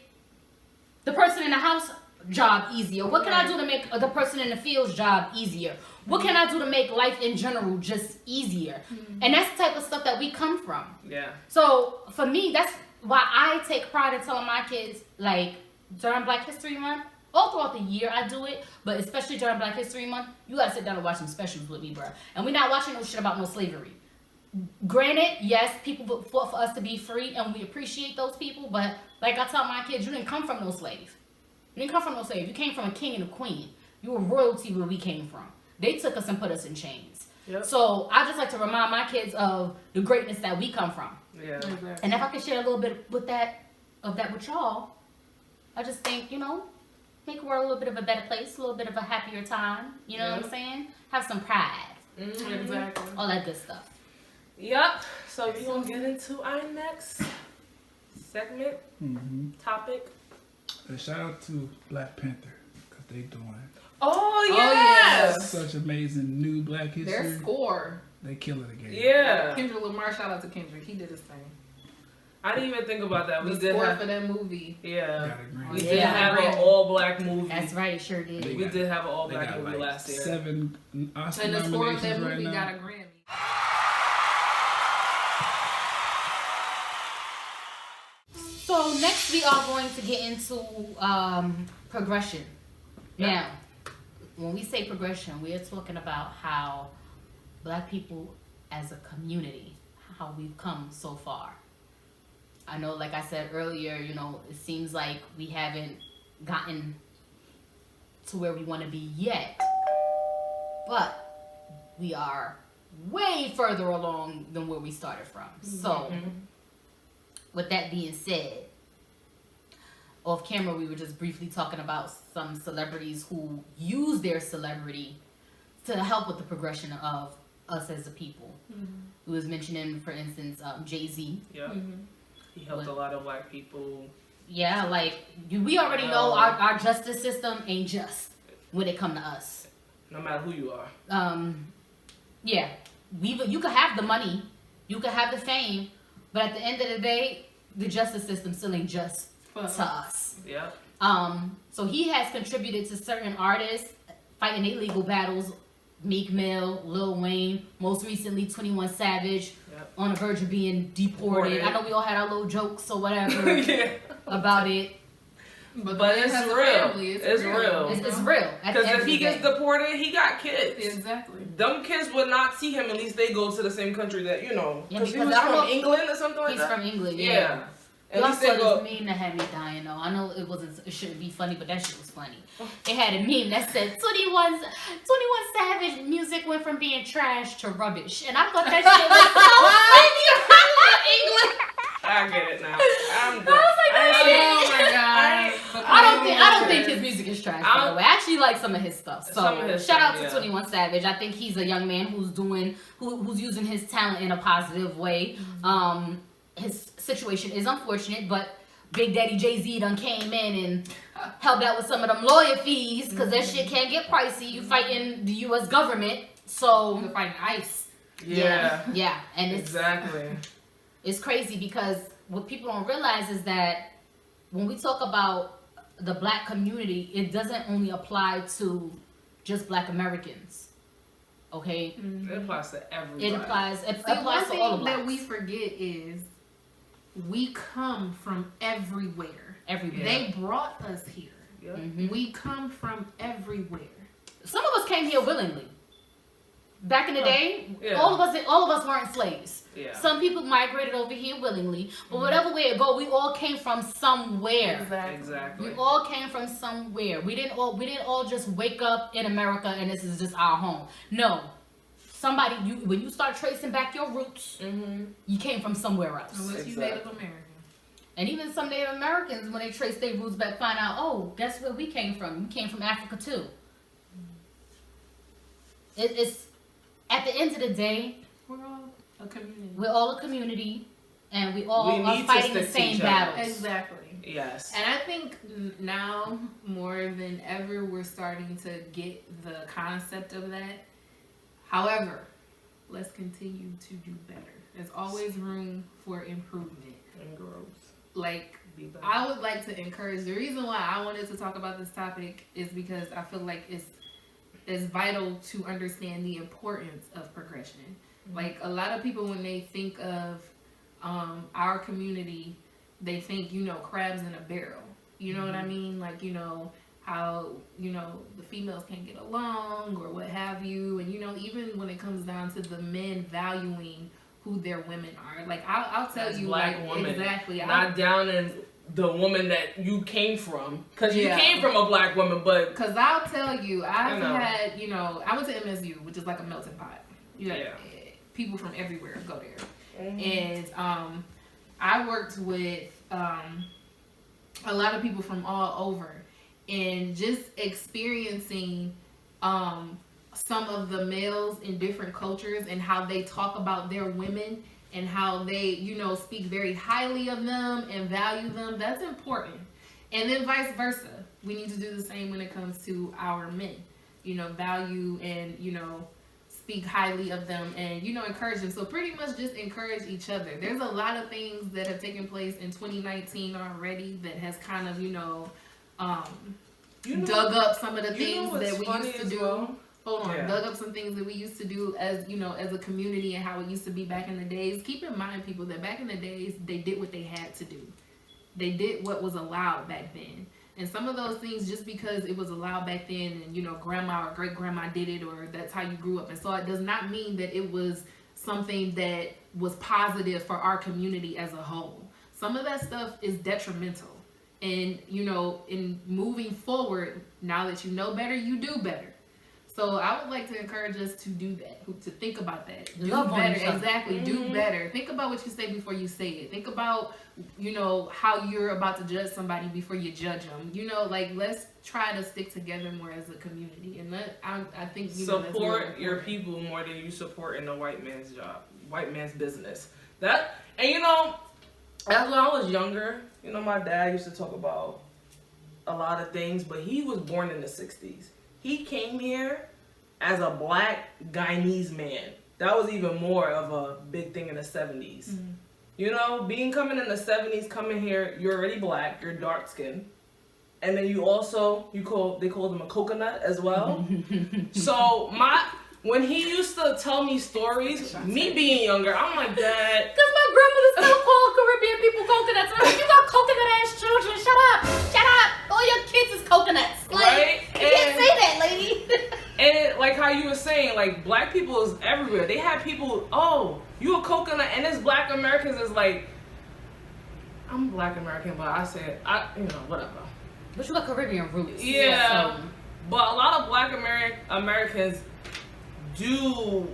the person in the house job easier? What can I do to make the person in the field's job easier? What can I do to make life in general just easier? And that's the type of stuff that we come from. Yeah. So for me, that's why I take pride in telling my kids, like, during Black History Month, all throughout the year I do it, but especially during Black History Month, you gotta sit down and watch some specials with me, bro. And we're not watching no shit about no slavery. Granted, yes, people fought for us to be free, and we appreciate those people, but like I tell my kids, you didn't come from no slave. You didn't come from no slave. You came from a king and a queen. You were royalty where we came from. They took us and put us in chains. Yep. So I just like to remind my kids of the greatness that we come from. Yeah. And if I can share a little bit with that with y'all, I just think, make the world a little bit of a better place, a little bit of a happier time. You know what I'm saying? Have some pride. Exactly. All that good stuff. Yep. So we're gonna get into our next segment topic. A shout out to Black Panther, because they doing Oh yes. such amazing new Black history. Their score. They kill it again. Yeah. Kendrick Lamar, shout out to Kendrick. He did his thing. I didn't even think about that. We The did score have for that movie. Yeah. Got a green. We Yeah. did have an all black movie. That's right, it sure did. They We got- did have an all They black got movie like last year. 7 Oscar And the score of nominations that right movie now. got a Grammy. So next we are going to get into progression. Now, when we say progression, we are talking about how Black people as a community, how we've come so far. I know, like I said earlier, you know, it seems like we haven't gotten to where we want to be yet, but we are way further along than where we started from. So, with that being said, off camera, we were just briefly talking about some celebrities who use their celebrity to help with the progression of us as a people. We was mentioning, for instance, Jay-Z. Yeah. He helped a lot of Black people. Yeah, like, we already know our justice system ain't just when it come to us. No matter who you are. Yeah. You could have the money, you could have the fame, but at the end of the day, the justice system still ain't just to us. Yeah. So he has contributed to certain artists fighting their legal battles. Meek Mill, Lil Wayne, most recently 21 Savage, on the verge of being deported. I know we all had our little jokes or whatever about it. But it's real. It's real. It's real. Because if he gets deported, he got kids. Exactly. Them kids would not see him. At least they go to the same country that, you know. Yeah, because he because was I don't from know- England or something like He's that. from England, Yeah. At Y'all least they saw go. this meme that had me dying though. I know it shouldn't be funny, but that shit was funny. It had a meme that said 21 Savage music went from being trash to rubbish. And I thought that shit was so funny. England. I get it now. I'm done. I was like, Oh my god. I don't think his music is trash, by the way. I actually like some of his stuff. So Some of his shout out stuff, to yeah. 21 Savage. I think he's a young man who's using his talent in a positive way. His situation is unfortunate, but Big Daddy Jay-Z done came in and helped out with some of them lawyer fees, because that shit can get pricey. You fighting the U.S. government, so You're fighting ICE. Yeah. and Exactly. it's crazy because what people don't realize is that when we talk about the Black community, it doesn't only apply to just Black Americans. Okay, It applies to everybody. it applies See, one to all of thing that Blacks. we forget is we come from everywhere. Everywhere. They brought us here. Yeah. We come from everywhere. Some of us came here willingly. Back in the day, Yeah. all of us weren't slaves. Yeah. Some people migrated over here willingly, but whatever way it go, we all came from somewhere. Exactly. We all came from somewhere. We didn't all just wake up in America and this is just our home. No. Somebody, when you start tracing back your roots, you came from somewhere else. Unless you Native American. And even some Native Americans, when they trace their roots back, find out, oh, guess where we came from? We came from Africa too. It's at the end of the day, We're all a community. we're all a community, and we all We are need to fighting the stick to same each other. battles. Exactly. Yes. And I think now more than ever we're starting to get the concept of that. However, let's continue to do better. There's always room for improvement. And growth. Like, Be better. I would like to encourage, the reason why I wanted to talk about this topic is because I feel like it's vital to understand the importance of progression. Like, a lot of people, when they think of our community, they think, crabs in a barrel. You know what I mean? Like, how, the females can't get along or what have you. And, even when it comes down to the men valuing who their women are. Like, I'll tell As you, Black like, women, exactly. Not down in the woman that you came from. Because you Yeah. came from a Black woman, but... Because I'll tell you, I've know. had, I went to MSU, which is like a melting pot. Yeah. People from everywhere go there. Mhm. And I worked with a lot of people from all over. And just experiencing some of the males in different cultures and how they talk about their women and how they, speak very highly of them and value them, that's important. And then vice versa. We need to do the same when it comes to our men. Value and, speak highly of them and, encourage them. So pretty much just encourage each other. There's a lot of things that have taken place in 2019 already that has kind of, dug up some of the things that we used to do. Well? Hold on, Yeah. dug up some things that we used to do as, as a community and how it used to be back in the days. Keep in mind, people, that back in the days, they did what they had to do. They did what was allowed back then. And some of those things, just because it was allowed back then and, you know, grandma or great grandma did it, or that's how you grew up and saw it, does not mean that it was something that was positive for our community as a whole. Some of that stuff is detrimental. And, you know, in moving forward, now that you know better, you do better. So I would like to encourage us to do that, to think about that. Do better. Exactly. Do better. Think about what you say before you say it. Think about, you know, how you're about to judge somebody before you judge them. You know, like, let's try to stick together more as a community. And I think, you know, support your people more than you support in the white man's business. That, and you know, as when I was younger, you know, my dad used to talk about a lot of things, but he was born in the 60s. He came here as a black Guyanese man. That was even more of a big thing in the 70s. Mm-hmm. You know, coming in the 70s, coming here, you're already black, you're dark skinned. And then you also, they called him a coconut as well. So when he used to tell me stories, me being younger, I'm like, Dad. Because my grandmother still called Caribbean people coconuts. I'm like, you got coconut ass children. Shut up. All your kids is coconuts. Like, right? You can't say that, lady. And like how you were saying, like, black people is everywhere. They have people, oh, you a coconut, and this black Americans is like, I'm black American, but I said, you know, whatever. But you got Caribbean roots. Yeah. So. But a lot of black Americans do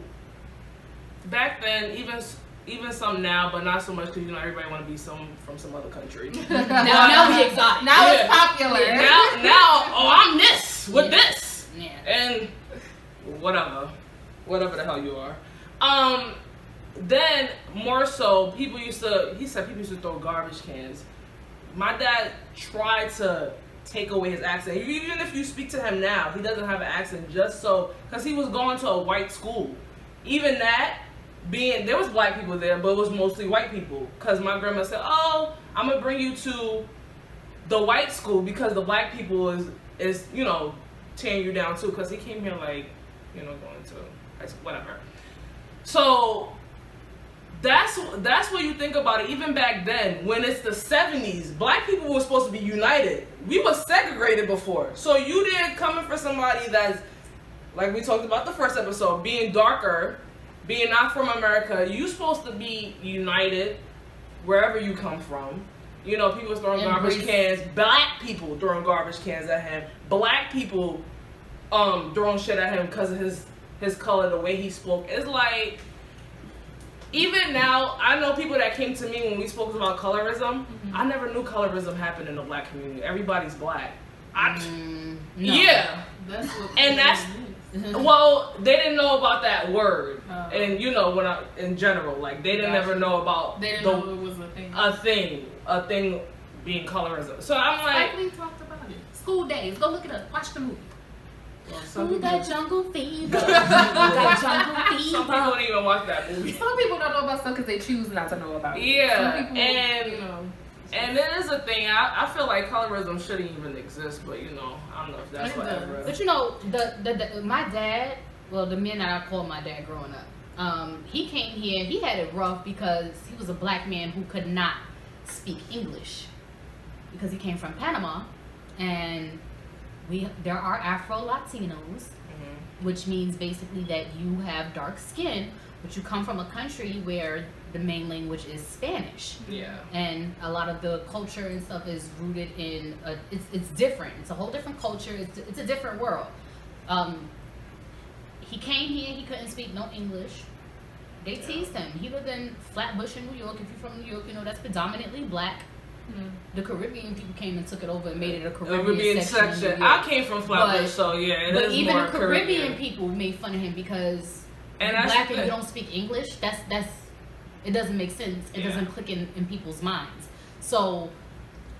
back then, even some now, but not so much because, you know, everybody want to be from some other country. now we exotic. Now it's popular. Now, I'm this with this. Yeah. And whatever the hell you are. Then more so, he said people used to throw garbage cans. My dad tried to take away his accent. Even if you speak to him now, he doesn't have an accent, just so, because he was going to a white school. Even that, there was black people there, but it was mostly white people. Because my grandma said, oh, I'm going to bring you to the white school because the black people is, you know, tearing you down too. Because he came here like, you know, going to high school, whatever. So that's what you think about it. Even back then, when it's the 70s, black people were supposed to be united. We were segregated before. So you didn't coming for somebody that's, like we talked about the first episode, being darker, being not from America. You supposed to be united wherever you come from. You know, people throwing garbage cans. Black people throwing garbage cans at him. Black people throwing shit at him because of his color, the way he spoke. It's like, even now, I know people that came to me when we spoke about colorism. Mm-hmm. I never knew colorism happened in the black community. Everybody's black. No. Yeah. Well, they didn't know about that word. And, you know, in general, like, they didn't ever know about They didn't know it was a thing being colorism. So I'm like, we talked about it. School days. Go look it up. Watch the movie. Ooh, that jungle fever. That jungle fever. Some people don't even watch that movie. Some people don't know about stuff because they choose not to know about it. Yeah, Some people, and you know, and then there's a thing. I feel like colorism shouldn't even exist, but you know, I don't know if that's whatever. But you know, my dad, well, the men that I called my dad growing up, he came here. He had it rough because he was a black man who could not speak English because he came from Panama, and there are Afro-Latinos, mm-hmm. which means basically that you have dark skin, but you come from a country where the main language is Spanish. Yeah. And a lot of the culture and stuff is rooted in, it's different. It's a whole different culture. It's a different world. He came here, he couldn't speak no English. They teased him. He lived in Flatbush in New York. If you're from New York, you know that's predominantly black. Mm-hmm. The Caribbean people came and took it over and made it a Caribbean section. I came from Flatbush, so yeah, but even the Caribbean people made fun of him because and you're black and you don't speak English. That's it doesn't make sense. It doesn't click in people's minds. So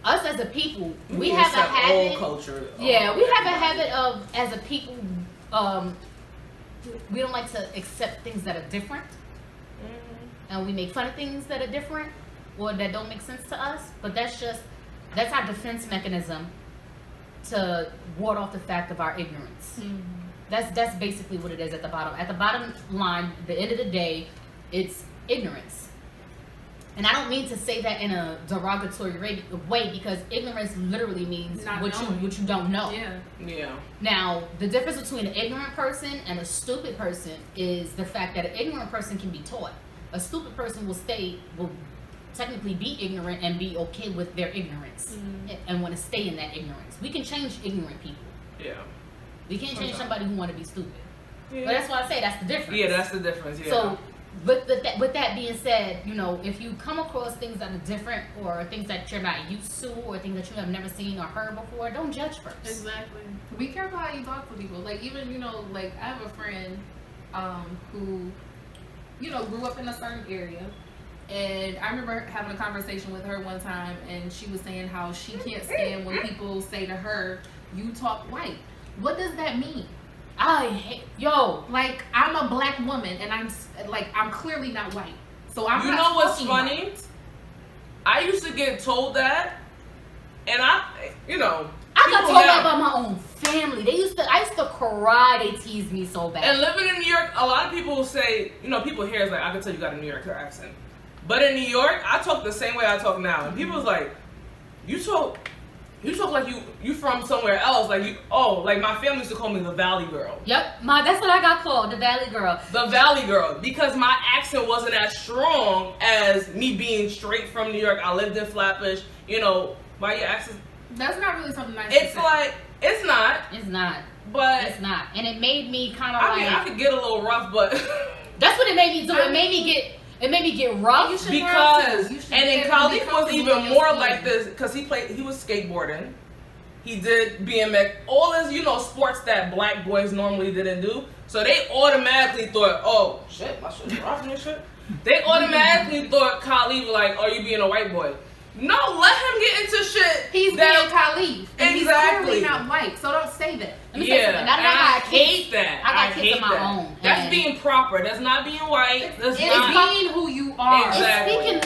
us as a people, we have a habit. Old culture. Yeah, we have a habit of, as a people, we don't like to accept things that are different, and we make fun of things that are different or that don't make sense to us. But that's our defense mechanism to ward off the fact of our ignorance. Mm-hmm. That's basically what it is at the bottom. At the bottom line, the end of the day, it's ignorance. And I don't mean to say that in a derogatory way because ignorance literally means what you don't know. Yeah. Now, the difference between an ignorant person and a stupid person is the fact that an ignorant person can be taught. A stupid person will technically be ignorant and be okay with their ignorance and want to stay in that ignorance. We can change ignorant people. Yeah. We can't change somebody who want to be stupid. Yeah. But that's why I say that's the difference. Yeah, that's the difference. Yeah. So, with that being said, you know, if you come across things that are different or things that you're not used to or things that you have never seen or heard before, don't judge first. Exactly. Be careful how you talk to people. Like, even, you know, like, I have a friend who, you know, grew up in a certain area. And I remember having a conversation with her one time, and she was saying how she can't stand when people say to her, "You talk white." What does that mean? Like, I'm a black woman, and I'm clearly not white. So I'm. You know what's funny? White. I used to get told that, and I got told that by my own family. I used to cry. They teased me so bad. And living in New York, a lot of people will say, you know, people here is like, I can tell you got a New York accent. But in New York, I talk the same way I talk now. And people's like, you talk like you from somewhere else. Like like my family used to call me the Valley Girl. Yep, that's what I got called, the Valley Girl. The Valley Girl, because my accent wasn't as strong as me being straight from New York. I lived in Flatbush. You know, why your accent? That's not really something nice. It's like it's not. It's not. But it's not, and it made me kind of I mean, I could get a little rough, but that's what it made me do. It made me get rough because, and then Khalif was even more like this because he was skateboarding, he did BMX, all this, you know, sports that black boys normally didn't do. So they automatically thought, oh shit, my shit's rough and shit. They automatically thought Khalif like, oh, you being a white boy. No, let him get into shit. He's being Khalif. And exactly. He's clearly not white, so don't say that. Yeah, and I hate that. I got kids of my own. That's being proper. That's not being white. That's not being who you are. Exactly.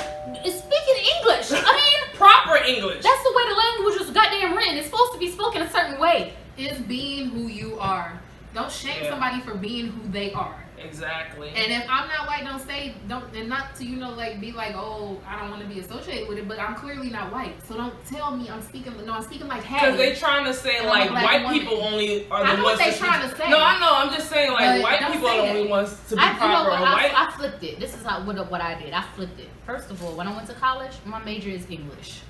It's speaking English. I mean, proper English. That's the way the language was goddamn written. It's supposed to be spoken a certain way. It's being who you are. Don't shame somebody for being who they are. Exactly. And if I'm not white, and not to, you know, like, be like, oh, I don't want to be associated with it, but I'm clearly not white. So don't tell me I'm speaking like Hattie. Because they trying to say, like, white people only are the ones. I know what they trying to say. No, I know. I'm just saying, like, white people are the only ones to be proper. You know what? I flipped it. This is what I did. I flipped it. First of all, when I went to college, my major is English.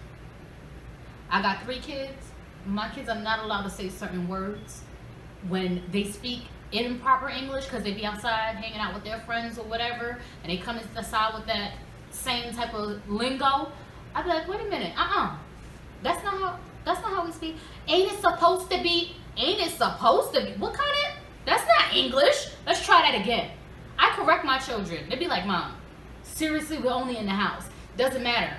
I got 3 kids. My kids are not allowed to say certain words when they speak in proper English because they be outside hanging out with their friends or whatever, and they come inside with that same type of lingo. I'd be like, wait a minute, that's not how we speak. Ain't it supposed to be? What kind of? That's not English. Let's try that again. I correct my children. They be like, Mom, seriously, we're only in the house. Doesn't matter.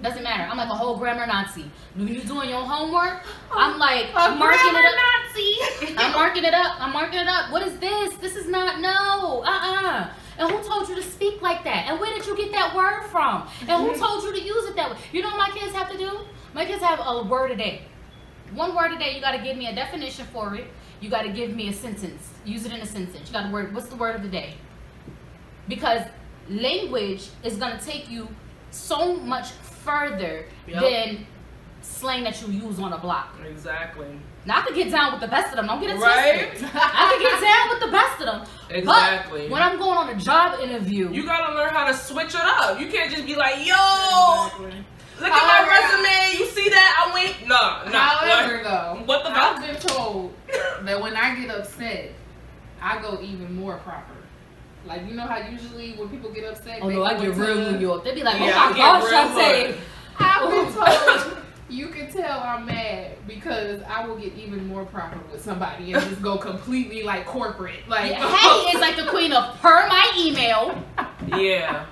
I'm like a whole grammar Nazi. When you're doing your homework, I'm like, I'm marking it up. Nazi. I'm marking it up. What is this? This is not, no. And who told you to speak like that? And where did you get that word from? And who told you to use it that way? You know what my kids have to do? My kids have a word a day. One word a day. You got to give me a definition for it. You got to give me a sentence. Use it in a sentence. You got to what's the word of the day? Because language is going to take you so much further than slang that you use on a block. Exactly. Now I could get down with the best of them. Don't get it twisted. I could get down with the best of them. Exactly. But when I'm going on a job interview, you gotta learn how to switch it up. You can't just be like, yo, look at my resume. You see that? I went. No. However, though, what the fuck? I've been told that when I get upset, I go even more proper. Like, you know how usually when people get upset, oh no, I get real New York. They be like, oh yeah, my gosh, Shantae. I've been told you can tell I'm mad because I will get even more proper with somebody and just go completely like corporate. Like Hattie is like the queen of per my email. Yeah.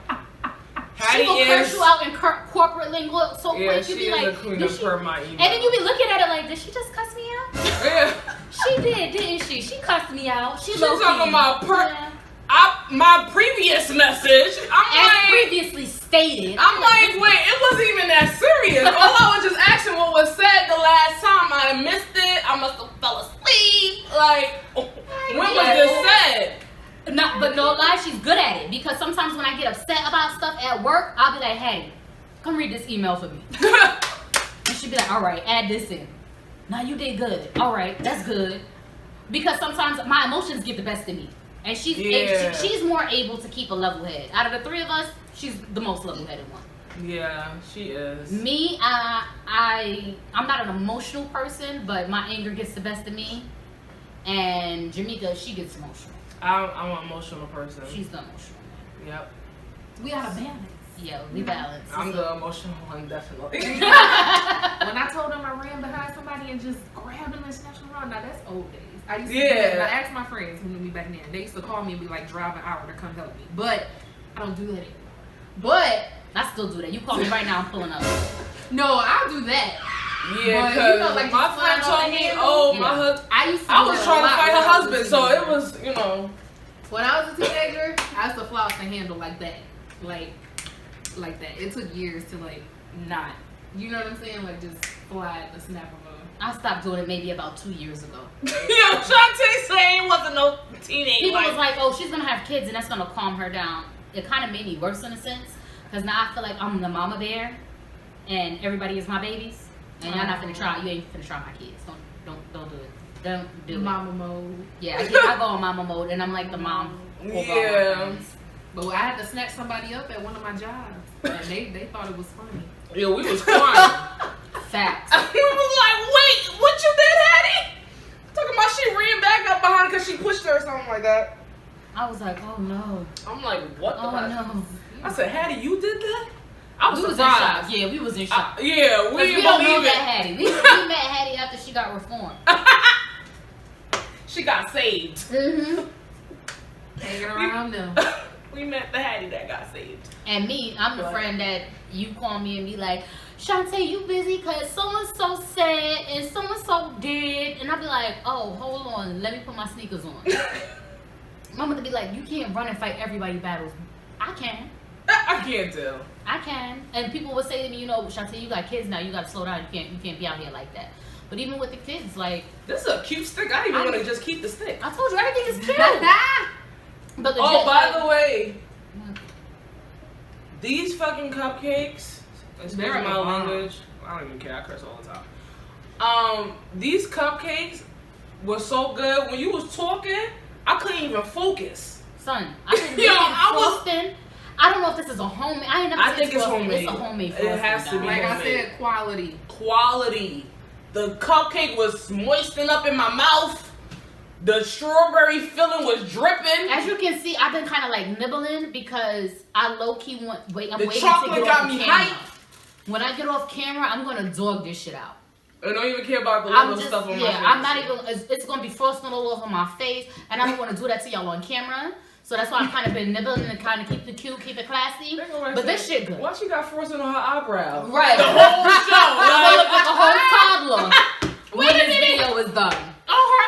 She will curse you out in corporate lingo so quick. You be like, the queen of per my email. And then you be looking at it like, did she just cuss me out? Yeah. She did, didn't she? She cussed me out. She talking about my previous message. As previously stated. I'm like, wait, it wasn't even that serious. All I was just asking what was said the last time. I missed it. I must have fell asleep. Like, when was this said? No, but no lie, she's good at it because sometimes when I get upset about stuff at work, I'll be like, hey, come read this email for me. And she'd be like, all right, add this in. Now you did good. All right, that's good. Because sometimes my emotions get the best of me. And she's more able to keep a level head. Out of the three of us, she's the most level-headed one. Yeah, she is. Me, I'm not an emotional person, but my anger gets the best of me. And Jamaica, she gets emotional. I'm an emotional person. She's the emotional one. Yep. We gotta balance. Yeah, we balance. I'm the emotional one, definitely. When I told them I ran behind somebody and just grabbed them and snatched them around, now that's old days. I used to do that, and I asked my friends when we back then. They used to call me and be like, drive an hour to come help me. But I don't do that anymore. But I still do that. You call me right now, I'm pulling up. no, I'll do that. Yeah, But, because like, my just friend flying told off me, the oh, handle. my husband. I used to. I do was that trying a to lot fight when her I was a husband, so teenager. it was, you know. When I was a teenager, I used to fly off the handle like that. Like that. It took years to not. You know what I'm saying? Like just fly at the snap of a. I stopped doing it maybe about 2 years ago. Yo, Shantae saying wasn't no teenage. People was like, oh, she's gonna have kids and that's gonna calm her down. It kind of made me worse in a sense, because now I feel like I'm the mama bear, and everybody is my babies, and y'all not finna try. You ain't finna try my kids. Don't do it. Don't do Mama mode. it. Yeah, I go on mama mode, and I'm like the mom. over all my Yeah. friends. But I had to snatch somebody up at one of my jobs, and they thought it was funny. Yo, we was crying. Facts. We was like, wait, what you did, Hattie? Talking about she ran back up behind because she pushed her or something like that. I was like, oh no. I'm like, what the Oh fuck? no. I said, Hattie, you did that? I was We was in surprised. shock. Yeah, we was in shock. Yeah, we 'Cause didn't we don't know believe that it. Hattie. We met Hattie after she got reformed. She got saved. Mm-hmm. Hanging around them. We met the Hattie that got saved. And me, I'm the friend that you call me and be like, Shantae, you busy? Because so-and-so said and so-and-so did. And I'll be like, oh, hold on. Let me put my sneakers on. Mama to be like, you can't run and fight everybody battles. I can. I can't tell. I can. And people would say to me, you know, Shantae, you got kids now. You got to slow down. You can't be out here like that. But even with the kids, like, This is a cute stick. I didn't even want to just keep the stick. I told you, everything is cute. But Oh, legit, by like, the way, these fucking cupcakes, excuse They're my a bomb. language, I don't even care, I curse all the time. These cupcakes were so good. When you was talking, I couldn't even focus. son, I didn't Yo, I was- frosting. I don't know if this is a homemade. I ain't never I tasted think it's frosting. homemade. It's a homemade It frosting. has to dog. be. Like I homemade. said, quality. Quality. The cupcake was moistened up in my mouth. The strawberry filling was dripping. As you can see, I've been kind of like nibbling because I low key I'm The waiting chocolate to get got off me camera. hyped. When I get off camera, I'm gonna dog this shit out. I don't even care about the I'm little just, stuff on my yeah, face. I'm not even. It's gonna be frosting all over my face, and I don't want to do that to y'all on camera. So that's why I've kind of been nibbling and kind of keep it cute, keep it classy. But this shit good. Why she got frosting on her eyebrow? Right. The whole show. I'm gonna look like a whole toddler Wait when a this minute. video is done. Oh, her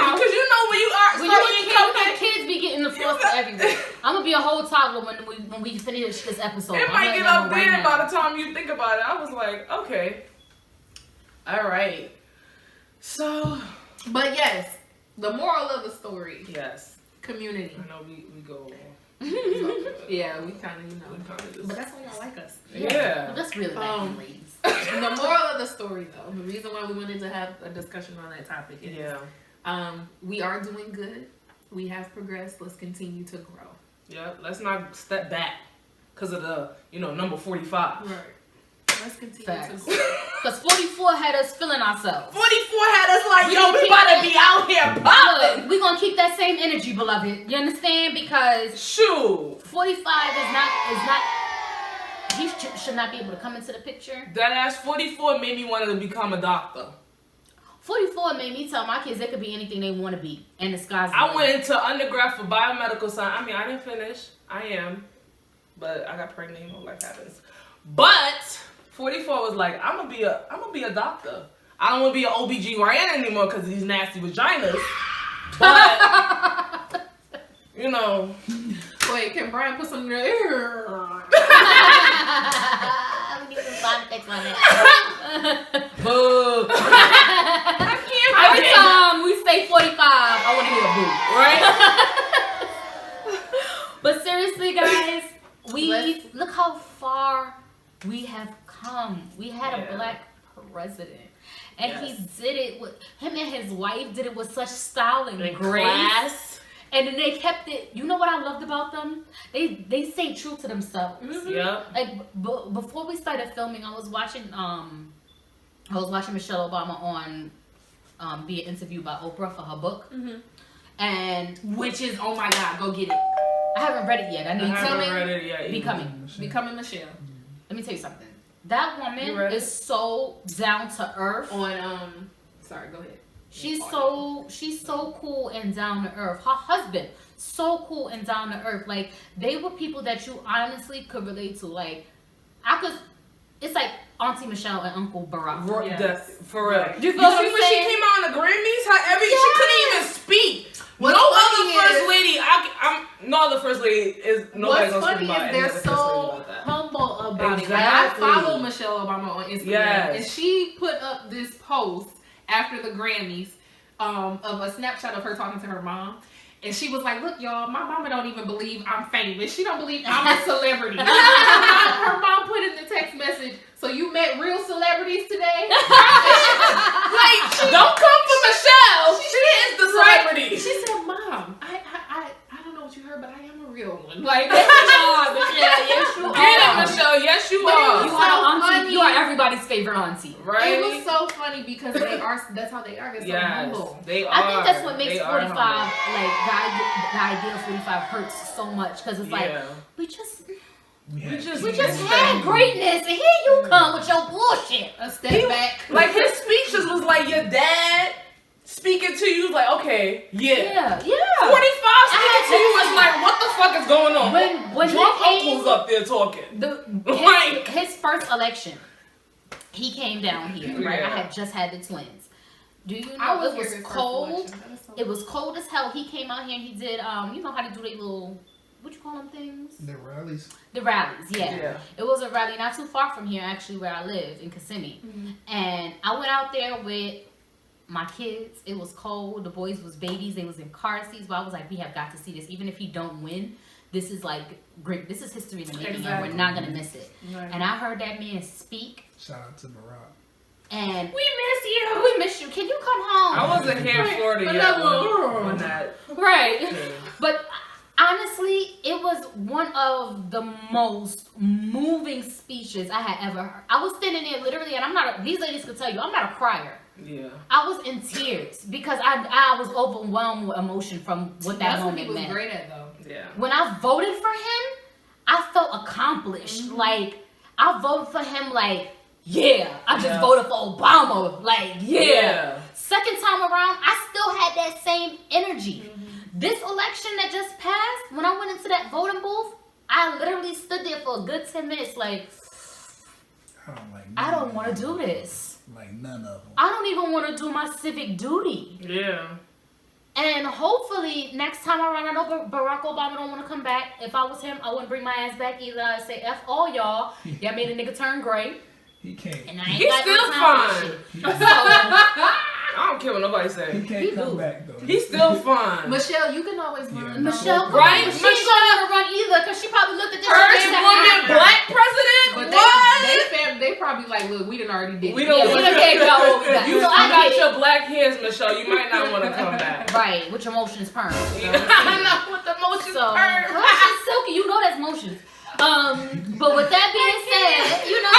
eyebrow. Because you know when you are When start you eating know, cupcakes, kids be getting the frosting everywhere. I'm gonna be a whole toddler when we finish this episode. it I'm might letting get y'all up know right there now. by the time you think about it. I was like, okay. All right. So, But yes, the moral of the story: yes. community. I know we go. Yeah, we kind of We kinda just- But that's why y'all like us. Yeah. But that's really bad, ladies. The moral of the story, though, the reason why we wanted to have a discussion on that topic is, Yeah. we are doing good. We have progressed. Let's continue to grow. Yeah. Let's not step back because of the, number 45. Right. Let's continue Facts. to grow. Because 44 had us feeling ourselves. 44 had us like, yo, we about to be out here popping. Look, we're gonna keep that same energy, beloved. You understand? Because Shoot. 45 he should not be able to come into the picture. That ass 44 made me want to become a doctor. 44 made me tell my kids they could be anything they want to be. And the sky's the I limit. went into undergrad for biomedical science. I mean, I didn't finish. I am. But I got pregnant, life happens. But 44 was like, I'm gonna be a doctor. I don't want to be an OBGYN anymore because of these nasty vaginas. But Wait, can Brian put something in your ear? We need some sound effects on that. boo. Every time we say 45, I want to hear a boo. Right? But seriously, guys, look how far we have come. We had a black president. And he did it with him and his wife did it with such style and grace. Class. And then they kept it. You know what I loved about them? They stayed true to themselves. Mm-hmm. Yeah. Like before we started filming, I was watching Michelle Obama on being interviewed by Oprah for her book. Mm-hmm. And which is, oh my God, go get it. I haven't read it yet. I haven't read it yet. Becoming Michelle. Let me tell you something. That woman is so down to earth. Sorry, go ahead. She's so cool and down to earth. Her husband, so cool and down to earth. Like, they were people that you honestly could relate to. Like, it's like Auntie Michelle and Uncle Barack. For real. You see when she came out on the Grammys? She couldn't even speak. No other first lady is nobody's gonna speak about it. They're so humble about it. Like, I follow Michelle Obama on Instagram, and she put up this post after the Grammys of a snapshot of her talking to her mom. And she was like, look, y'all, my mama don't even believe I'm famous. She don't believe I'm a celebrity. Her mom put in the text message, so you met real celebrities today? Like, don't come for Michelle. She is the celebrity. She said, Mom, I don't know what you heard, but I am a real one. Like, Michelle, yes, you are. Get it, Michelle. Yes, you are. You are everybody's favorite auntie. Right? It was so funny because that's how they are. They're so humble. They are. I think that's what makes 45, like, the idea of 45 hurts so much. Because it's like, we just had greatness, and here you come with your bullshit. A step back. Like, his speeches was like your dad speaking to you, like, okay, 45 speaking to you was like, what the fuck is going on? When drunk uncle's up there talking. His first election, he came down here, right? I had just had the twins. Do you know it was cold? It was cold as hell. He came out here and he did, you know how to do their little, what you call them things? The rallies. The rallies, yeah. It was a rally not too far from here, actually, where I live, in Kissimmee. Mm-hmm. And I went out there with my kids. It was cold. The boys was babies. They was in car seats. But I was like, we have got to see this. Even if he don't win, this is like great. This is history in the making, and we're not gonna miss it. Right. And I heard that man speak. Shout out to Barack. And we miss you. Can you come home? I wasn't here in Florida yet on that. Right. Yeah. But honestly, it was one of the most moving speeches I had ever heard. I was standing there literally, and these ladies could tell you, I'm not a crier. Yeah. I was in tears because I was overwhelmed with emotion from what that moment meant. That's what he was great at, though. Yeah. When I voted for him, I felt accomplished. Mm-hmm. Like, I voted for him like, I just voted for Obama. Like, Second time around, I still had that same energy. Mm-hmm. This election that just passed, when I went into that voting booth, I literally stood there for a good 10 minutes like, I don't want to do this. Like, none of them. I don't even want to do my civic duty. Yeah. And hopefully, next time around, I know Barack Obama don't want to come back. If I was him, I wouldn't bring my ass back either. I'd say, F all y'all. Y'all made a nigga turn gray. He can't. And I ain't He's still fine. I don't care what nobody says. He can't come back, though. He's still fine. Michelle, you can always run. Michelle, right? She ain't gonna run either, because she probably looked at this. First woman black president? But what? They probably like, look, we done already did it. We done gave y'all what we got. You got your black hairs, Michelle. You might not want to come back. Right, with your motions perm. I know, with the motions perm. She's silky. You know that's motions. But with that being said, you know,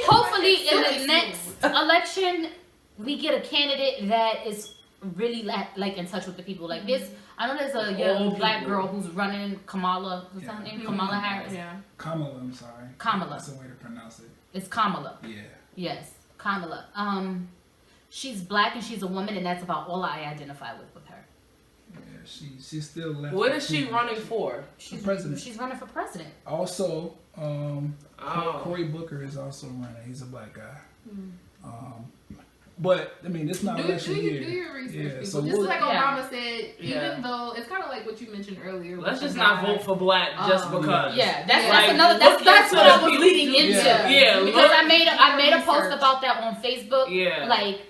hopefully in the next election, we get a candidate that is really like in touch with the people. Like this, I know there's a young black girl who's running, Kamala. What's her name? Kamala Harris. Yeah. Kamala, I'm sorry. Kamala. That's the way to pronounce it. It's Kamala. Yeah. Yes, Kamala. She's black and she's a woman, and that's about all I identify with her. Yeah, she's still left. What is she running for? She's president. She's running for president. Also, Cory Booker is also running. He's a black guy. But I mean, it's not election year. Do your research, people. So just like Obama said, even though it's kind of like what you mentioned earlier. Let's just not vote for black just because. Yeah, that's what I was leading into. Yeah, because I made a post about that on Facebook. Yeah, like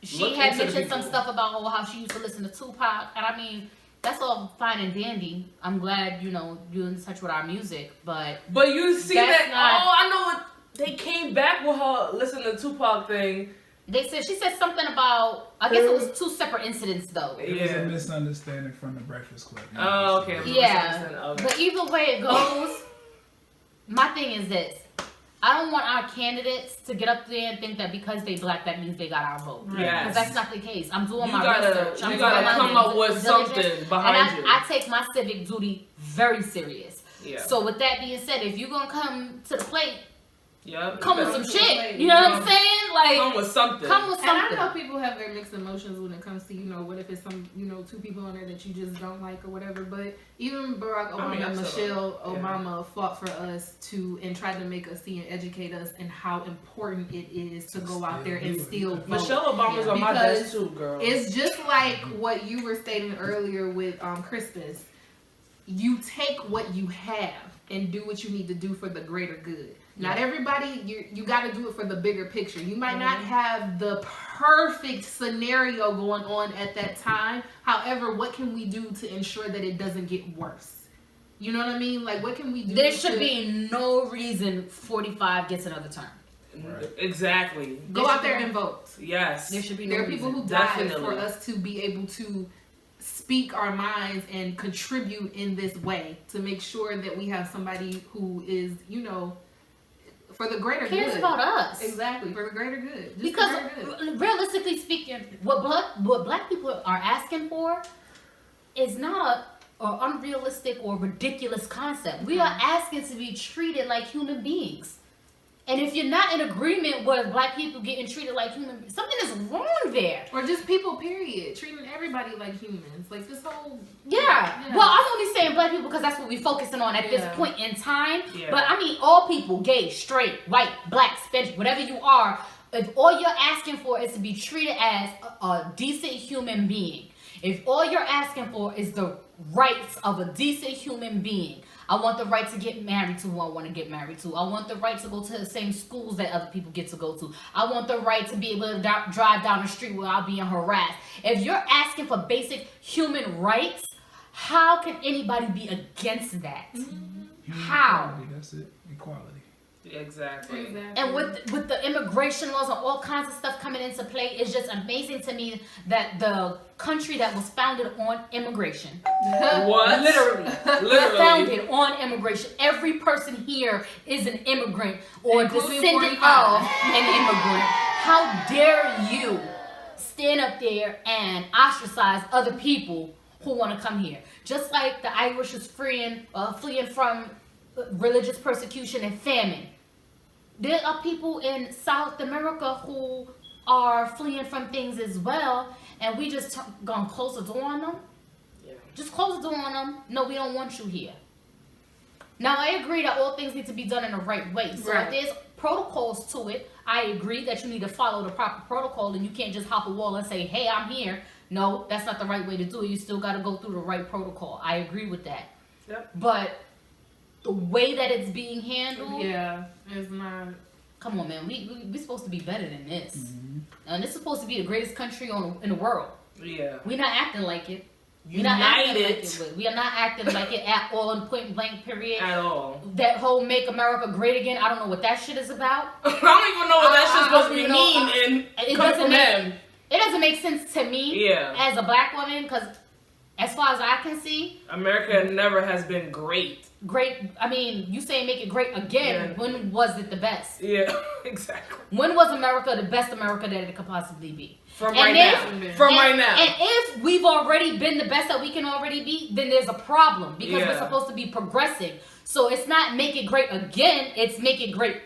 she had mentioned some stuff about how she used to listen to Tupac, and I mean, that's all fine and dandy. I'm glad, you know, you're in touch with our music, but you see that's that? not- Oh, I know what they came back with her. Listen to the Tupac thing. she said something about, I guess it was 2 separate incidents though. It was a misunderstanding from the Breakfast Club. Oh, okay. Yeah, Okay. but either way it goes, my thing is this. I don't want our candidates to get up there and think that because they black, that means they got our vote. Yes. Because that's not the case. I'm doing You my gotta, research. I'm you doing gotta my come up with diligence, something behind and you. I take my civic duty very serious. Yeah. So with that being said, if you're gonna come to the plate, Yep. come with some shit. You know what I'm saying? Like, come with something. come with And I something. know people have their mixed emotions when it comes to, you know, what if it's some, you know, 2 people on there that you just don't like or whatever. But even Barack Obama and Michelle Obama fought for us and tried to make us see and educate us in how important it is to go out there and still vote. Michelle Obama's on my Because desk too, girl. It's just like what you were stating earlier with Christmas. You take what you have and do what you need to do for the greater good. Not everybody, you got to do it for the bigger picture. You might not have the perfect scenario going on at that time. However, what can we do to ensure that it doesn't get worse? You know what I mean? Like, what can we do? There should be no reason 45 gets another term. Right. Exactly. Go out there and vote. Yes. There should be no There are reason. people who died Definitely. for us to be able to speak our minds and contribute in this way to make sure that we have somebody who is, you know, for the greater Cares good. about us. Exactly, for the greater good. Just Because the greater good. realistically speaking, what black people are asking for is not a unrealistic or ridiculous concept. We are asking to be treated like human beings. And if you're not in agreement with black people getting treated like human beings, something is wrong there. Or just people, period. Treating everybody like humans. Like this whole... Yeah. Yeah. Well, I'm only saying black people because that's what we're focusing on at this Yeah. point in time. Yeah. But I mean, all people, gay, straight, white, black, Spanish, whatever you are, if all you're asking for is to be treated as a decent human being, if all you're asking for is the rights of a decent human being, I want the right to get married to who I want to get married to. I want the right to go to the same schools that other people get to go to. I want the right to be able to drive down the street without being harassed. If you're asking for basic human rights, how can anybody be against that? How? Equality, that's it. Equality. Exactly. And with the immigration laws and all kinds of stuff coming into play, it's just amazing to me that the country that was founded on immigration, What? literally Literally. founded on immigration. Every person here is an immigrant or Including descendant 45. of an immigrant. How dare you stand up there and ostracize other people who want to come here? Just like the Irish is fleeing from religious persecution and famine. There are people in South America who are fleeing from things as well, and we just gonna close the door on them. Yeah. Just close the door on them. No, we don't want you here. Now, I agree that all things need to be done in the right way. So Right. if there's protocols to it, I agree that you need to follow the proper protocol, and you can't just hop a wall and say, hey, I'm here. No, that's not the right way to do it. You still got to go through the right protocol. I agree with that. Yep. But the way that it's being handled, Yeah, it's not... come on, man. We're supposed to be better than this. And this is supposed to be the greatest country in the world. Yeah. We're not acting like it. We're not acting like United. it. We are not acting like it at all in point blank period. At all. That whole "Make America Great Again," I don't know what that shit is about. I don't even know what that shit's supposed to be you know, mean it and come doesn't from make- them. It doesn't make sense to me Yeah. as a black woman, because as far as I can see, America never has been great. great. I mean, you say make it great again. Yeah. When was it the best? Yeah, exactly. When was America the best America that it could possibly be? From And right if- now. From right now. And if we've already been the best that we can already be, then there's a problem, because we're Yeah. supposed to be progressing. So it's not make it great again, it's make it great,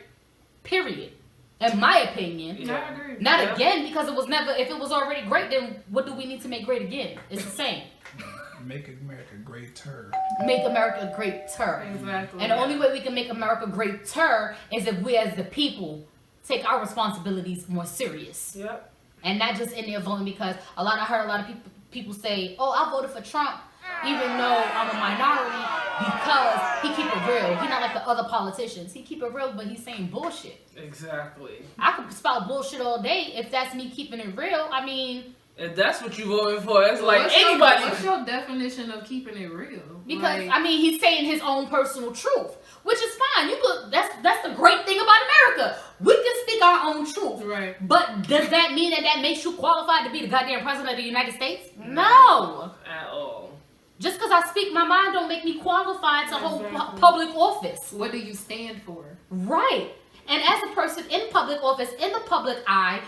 period. In my opinion. Yeah. I agree. Not Yeah. again, because it was never, if it was already great, then what do we need to make great again? It's the same. Make America greater. Make America greater. Exactly. And the only way we can make America greater is if we as the people take our responsibilities more serious. Yep. And not just in there voting, because I heard a lot of people say, oh, I voted for Trump even though I'm a minority, because he keep it real. He not like the other politicians. He keep it real, but he's saying bullshit. Exactly. I could spout bullshit all day if that's me keeping it real. I mean, If that's what you voting for, it's Well, like anybody. What's your definition of keeping it real? Because Like, I mean, he's saying his own personal truth, which is fine. You could. That's the great thing about America. We can speak our own truth. right. But does that mean that makes you qualified to be the goddamn president of the United States? No. At all. Just because I speak my mind don't make me qualified to hold Exactly. public office. What do you stand for? Right. And as a person in public office, in the public eye,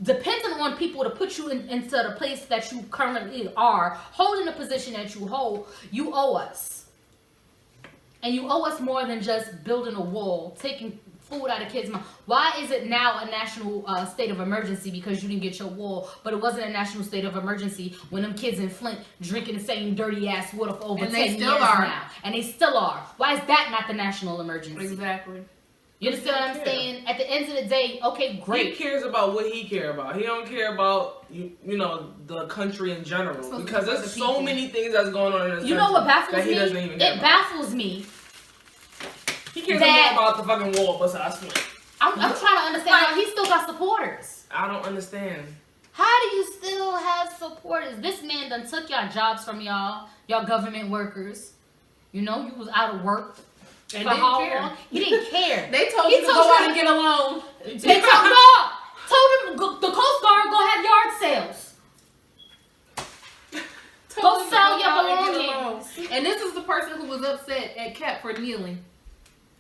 depending on people to put you into the place that you currently are, holding the position that you hold, you owe us. And you owe us more than just building a wall, taking food out of kids' mouth. Why is it now a national state of emergency because you didn't get your wall, but it wasn't a national state of emergency when them kids in Flint drinking the same dirty ass water for over And 10 they years still are. now? And they still are. Why is that not the national emergency? Exactly. You understand what I'm saying? At the end of the day, okay, great. He cares about what he care about. He don't care about you know the country in general So because it's there's the so people. many things that's going on in this You know what country baffles that he me? doesn't even care It about. baffles me. He cares that- more about the fucking war besides Flint. I'm trying to understand how he still got supporters. I don't understand. How do you still have supporters? This man done took y'all jobs from y'all government workers. You know, you was out of work. And For didn't how care. long? He didn't care. They told He you to told go you out to and get a loan. They told him the Coast Guard go have yard sales. Told them to sell go your out and get a belongings. loan. And this is the person who was upset at Cap for kneeling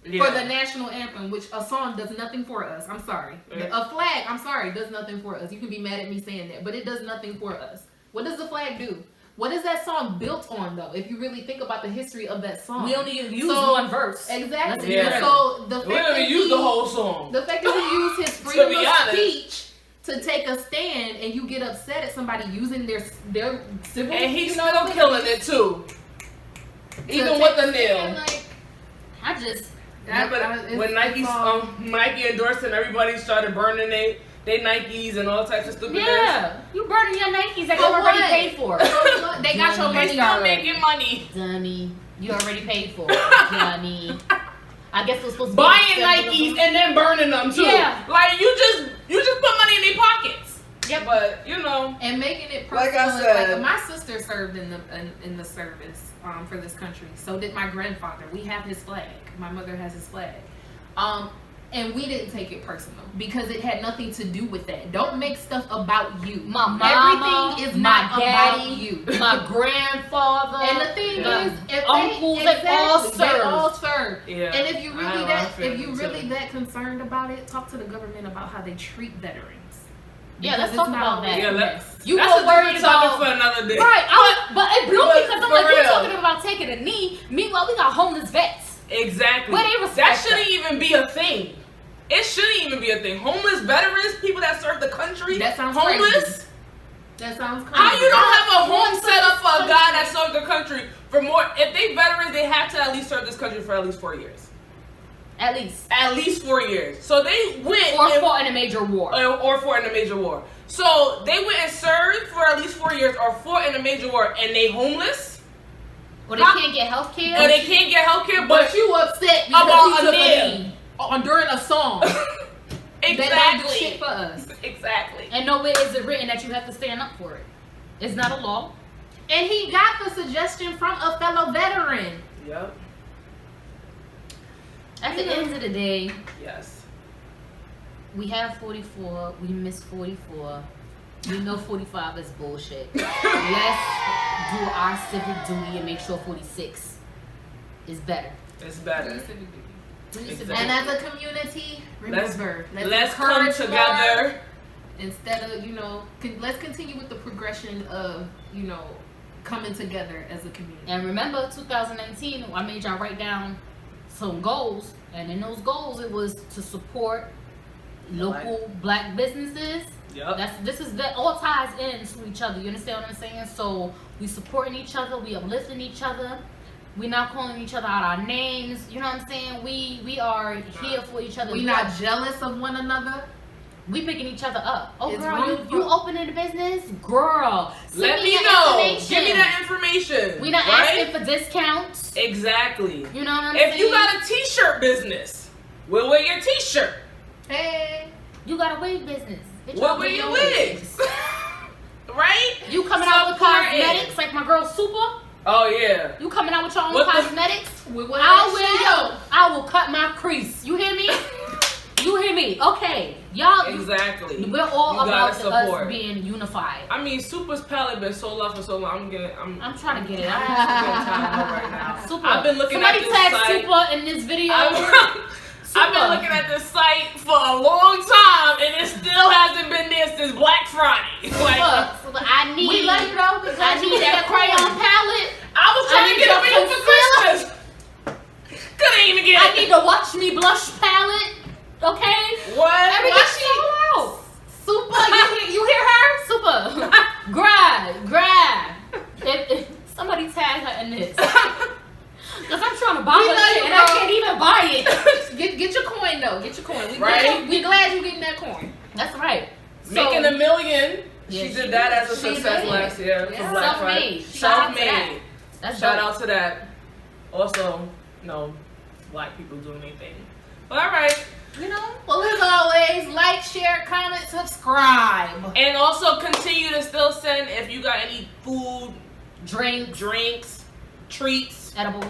Yeah. for the national anthem, which a song does nothing for us. I'm sorry. Yeah. A flag, I'm sorry, does nothing for us. You can be mad at me saying that, but it does nothing for us. What does the flag do? What is that song built on, though? If you really think about the history of that song, We only use So- one verse. exactly. Yeah. So the We fact don't that even use he- the whole song. The fact that he used his To freedom be of honest. speech to take a stand, and you get upset at somebody using their civil, And he's you know, still liberties killing it too. to Even take with the a stand, nail. like, I just Yeah, but when Nike endorsed him, everybody started burning they Nikes and all types of stupid yeah, you burning your Nikes that you For already what? paid for. they got your They money still already. making money. Dummy, you already paid for it. Dummy. I guess it was supposed to be Buying a symbol of Nikes them. and then burning them too. Yeah. Like you just put money in their pockets. Yep. But you know. And making it Like personal. I said. Like my sister served in the service for this country. So did my grandfather. We have his flag. My mother has his flag. And we didn't take it personal because it had nothing to do with that. Don't make stuff about you. My mama, Everything is my not daddy, about you. my grandfather, And the thing the is, if uncles, they, they all exactly, they all serve. serve. Yeah. And if you I really have that, a if you feeling, really too. that concerned about it, talk to the government about how they treat veterans. Yeah, let's Because talk it's about not that. Yeah, always- You that's were a worried different topic about for another day. right, but it blew me But because I'm for like, you're real. talking about taking a knee. Meanwhile, we got homeless vets. Exactly. Where they respect that shouldn't that. even be a thing. It shouldn't even be a thing. Homeless veterans, people that serve the country, That sounds homeless. crazy. That sounds crazy. How you don't have a home Homeless set up for a country. guy that served the country for more? If they veterans, they have to at least serve this country for at least 4 years. At least. At least 4 years. So they went Or and- fought in a major war. or fought in a major war. So they went and served for at least 4 years or fought in a major war, and they homeless, Or they can't get health care. or they can't get health care. But you upset because About he a took a meal. knee during a song. That don't do shit Exactly. for us. Exactly. And nowhere is it written that you have to stand up for it. It's not a law. And he got the suggestion from a fellow veteran. Yep. At the end of the day, Yes. we have 44. We miss 44. We know 45 is bullshit. Let's do our civic duty and make sure 46 is better. It's better. Do your civic Exactly. And duty. as a community, Let's remember, Let's come encourage together. love instead of, let's continue with the progression of, coming together as a community. And remember, 2019, I made y'all write down some goals, and in those goals, it was to support local black businesses. Yep. This is that all ties into each other. You understand what I'm saying? So we supporting each other, we uplifting each other. We not calling each other out our names. You know what I'm saying? We are here for each other. We not jealous of one another. We picking each other up. Oh, It's girl, room you for- opening a business? Girl, send Let me your know. information. Give me that information. We not right? asking for discounts. Exactly. You know what I'm saying? If you got a t-shirt business, we'll wear your t-shirt. Hey. You got a wig business. Bitch, We'll I'll wear get your wigs. wigs. right? You coming out with Support cosmetics like my girl Super? Oh yeah. You coming out with your own What the- cosmetics? With I will cut my crease. You hear me? You hear me? Okay, y'all. Exactly. We're all You about gotta support. us being unified. I mean, Super's palette been so loved for so long. I'm trying to get it I'm out. getting tired of her right now. Super. I've been looking Somebody at this tag site. Super in this video. I've been looking at this site for a long time, and it still hasn't been there since Black Friday. Like, Super, I need. We love you though. I need that crayon palette. I was trying to get it for you for Christmas. Couldn't even get it. I need the Watch Me Blush palette. Okay. What? Everything's sold out. Super, you hear her? Super. grab. If somebody tag her in this. Cause I'm trying to buy We her love shit you, and I bro. can't even buy it. Get your coin though. Get your coin. Right? We glad you getting that coin. That's right. Making $1 million. Yeah, She she did that as a she success did. last year Yeah. for Black Friday. Self-made. Shout out to that. Self-made. That's Shout dope. out to that. Also, no black people doing anything. But all right. You know. Well, as always, like, share, comment, subscribe. And also continue to still send if you got any food, Drinks, treats. edibles.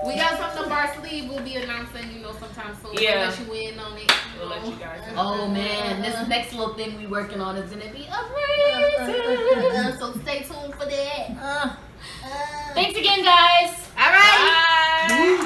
We got something up our sleeve. We'll be announcing, sometime soon. Yeah. We'll let you in on it. We'll let you guys know. Oh man, this next little thing we working on is gonna be amazing. So stay tuned for that. Thanks again, guys. All right. Bye.